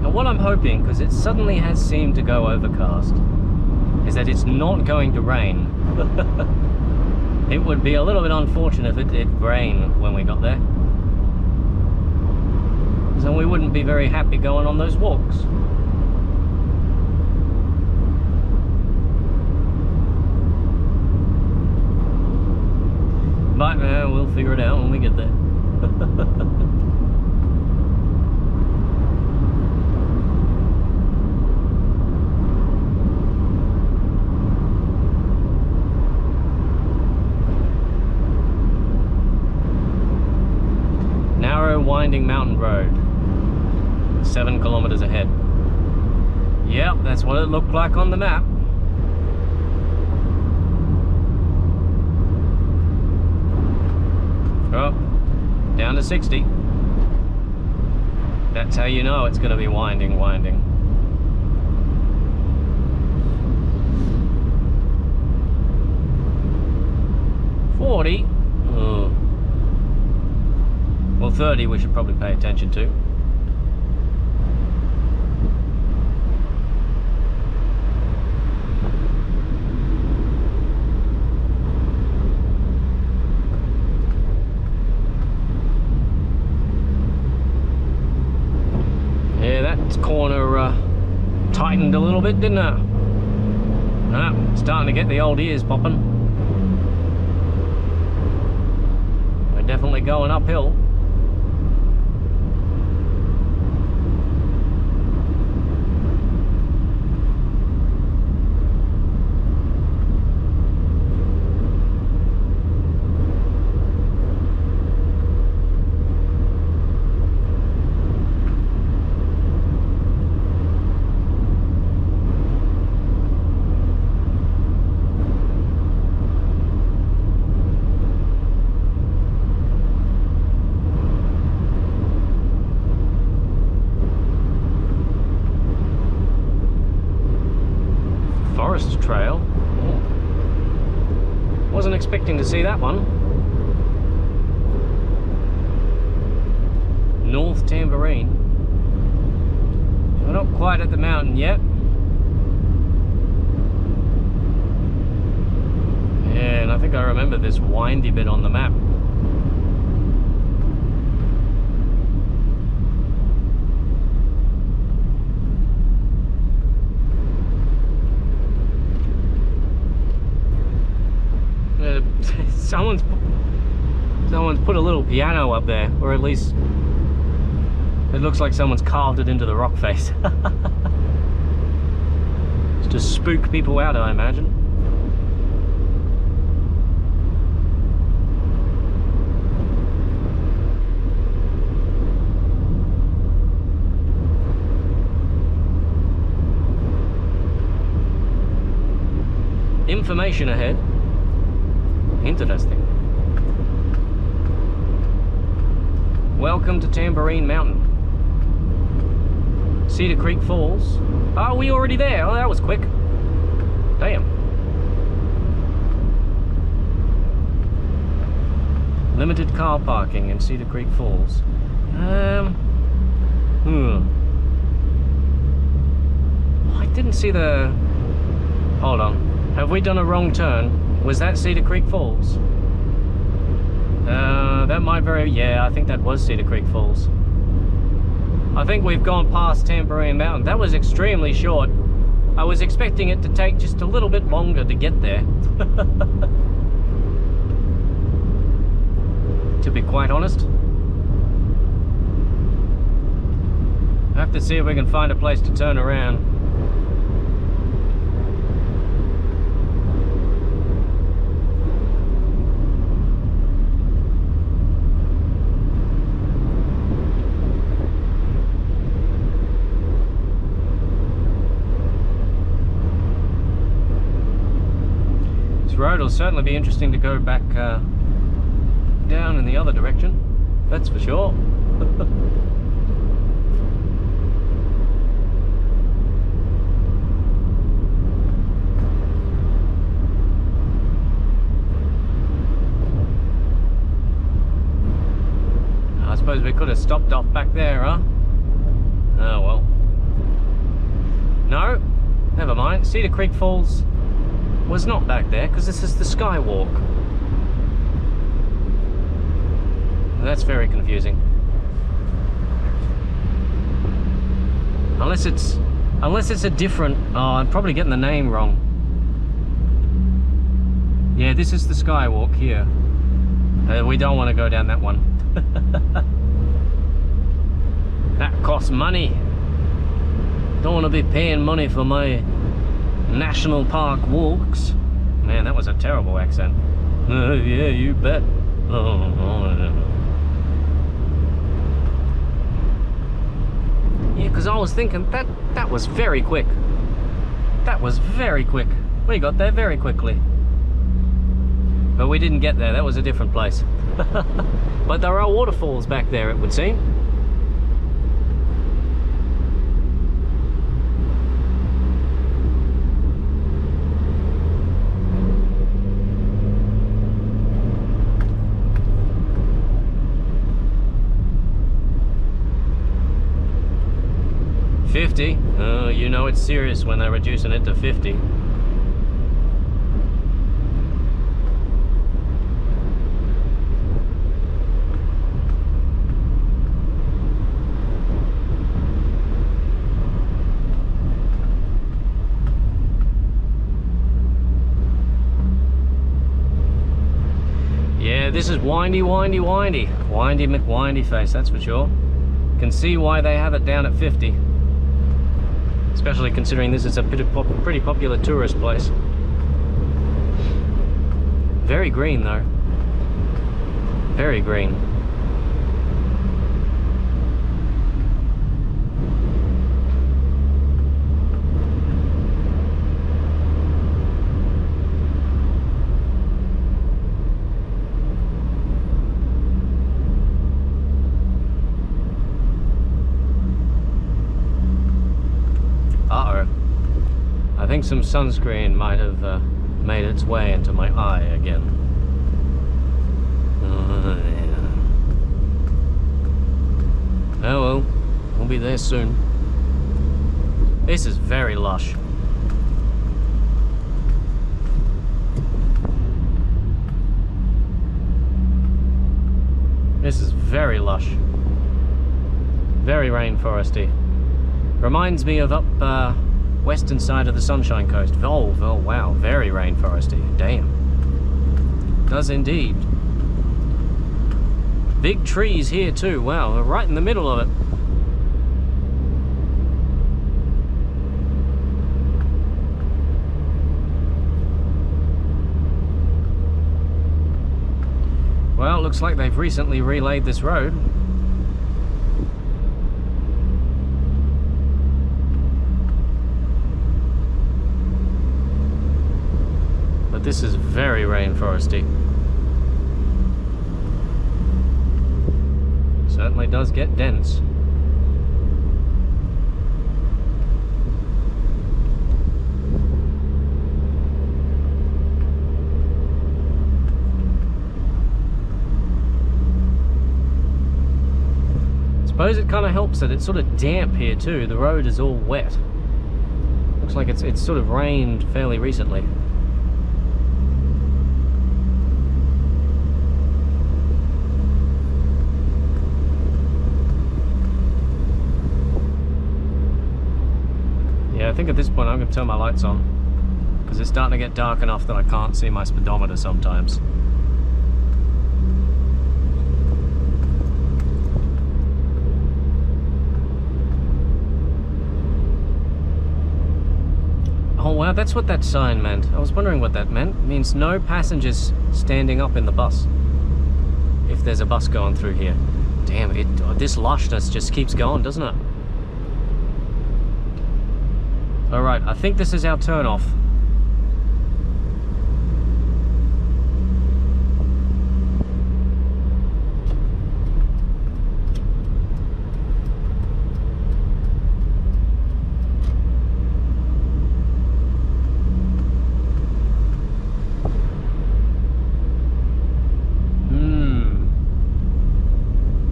What I'm hoping, because it suddenly has seemed to go overcast, is that it's not going to rain. It would be a little bit unfortunate if it did rain when we got there. So we wouldn't be very happy going on those walks. But we'll figure it out when we get there. Winding mountain road, 7 kilometers ahead. Yep, that's what it looked like on the map. Oh, down to 60. That's how you know it's going to be winding. 40. Oh. Well, 30 we should probably pay attention to. Yeah, that corner tightened a little bit, didn't it? Starting to get the old ears popping. going uphill. Forest trail. Wasn't expecting to see that one. Mt Tambourine. We're not quite at the mountain yet. Yeah, and I think I remember this windy bit on the map. Someone's put a little piano up there, or at least it looks like someone's carved it into the rock face. It's to spook people out, I imagine. Information ahead. Interesting. Welcome to Tambourine Mountain. Cedar Creek Falls. Are we already there? Oh, that was quick. Damn. Limited car parking in Cedar Creek Falls. I didn't see the... Hold on. Have we done a wrong turn? Was that Cedar Creek Falls? That might very... Yeah, I think that was Cedar Creek Falls. I think we've gone past Tambourine Mountain. That was extremely short. I was expecting it to take just a little bit longer to get there. To be quite honest. I have to see if we can find a place to turn around. Road will certainly be interesting to go back down in the other direction, that's for sure. I suppose we could have stopped off back there, huh? Oh well. No, never mind. Cedar Creek Falls was not back there, because this is the Skywalk. That's very confusing. Unless it's a different... Oh, I'm probably getting the name wrong. Yeah, this is the Skywalk here. We don't want to go down that one. That costs money. Don't want to be paying money for my national park walks. Man, that was a terrible accent. Yeah, you bet. Yeah, because I was thinking that was very quick. That was very quick. We got there very quickly. But we didn't get there. That was a different place. But there are waterfalls back there, it would seem. You know it's serious when they're reducing it to 50. Yeah, Yeah, this is windy, windy, windy. Windy McWindy face, that's for sure. Can see why they have it down at 50. Especially considering this is a pretty popular tourist place. Very green though. Very green. I think some sunscreen might have made its way into my eye again. Yeah. Oh well, we'll be there soon. This is very lush. This is very lush. Very rainforesty. Reminds me of up western side of the Sunshine Coast. Oh wow, very rainforesty. Damn. Does indeed. Big trees here too. Wow, we're right in the middle of it. Well, looks like they've recently relaid this road. But this is very rainforesty. Certainly does get dense. Suppose it kind of helps that it's sort of damp here too. The road is all wet. Looks like it's sort of rained fairly recently. Yeah, I think at this point I'm going to turn my lights on because it's starting to get dark enough that I can't see my speedometer sometimes. Oh wow, that's what that sign meant. I was wondering what that meant. It means no passengers standing up in the bus. If there's a bus going through here. Damn, this lushness just keeps going, doesn't it? Alright, I think this is our turn off.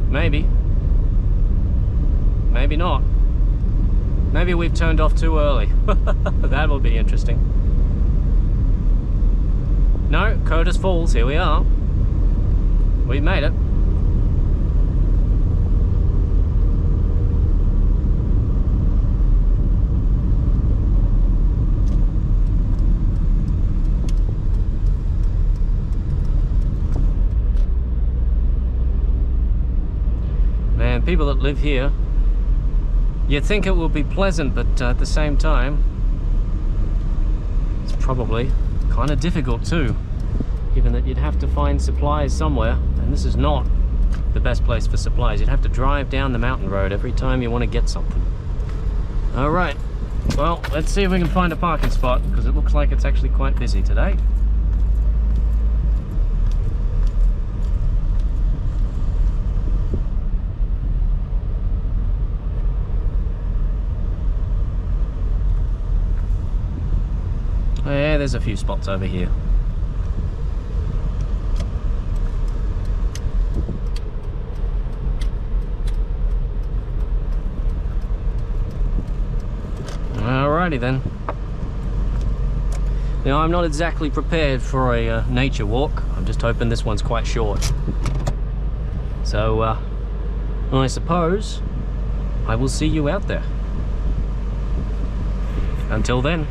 Maybe. Maybe not. Maybe we've turned off too early. That will be interesting. No, Curtis Falls, here we are. We've made it. Man, people that live here, you'd think it would be pleasant, but at the same time, it's probably kind of difficult too, given that you'd have to find supplies somewhere, and this is not the best place for supplies. You'd have to drive down the mountain road every time you want to get something. All right, well, let's see if we can find a parking spot, because it looks like it's actually quite busy today. Yeah, there's a few spots over here. Alrighty then. Now, I'm not exactly prepared for a nature walk. I'm just hoping this one's quite short. So, I suppose I will see you out there. Until then.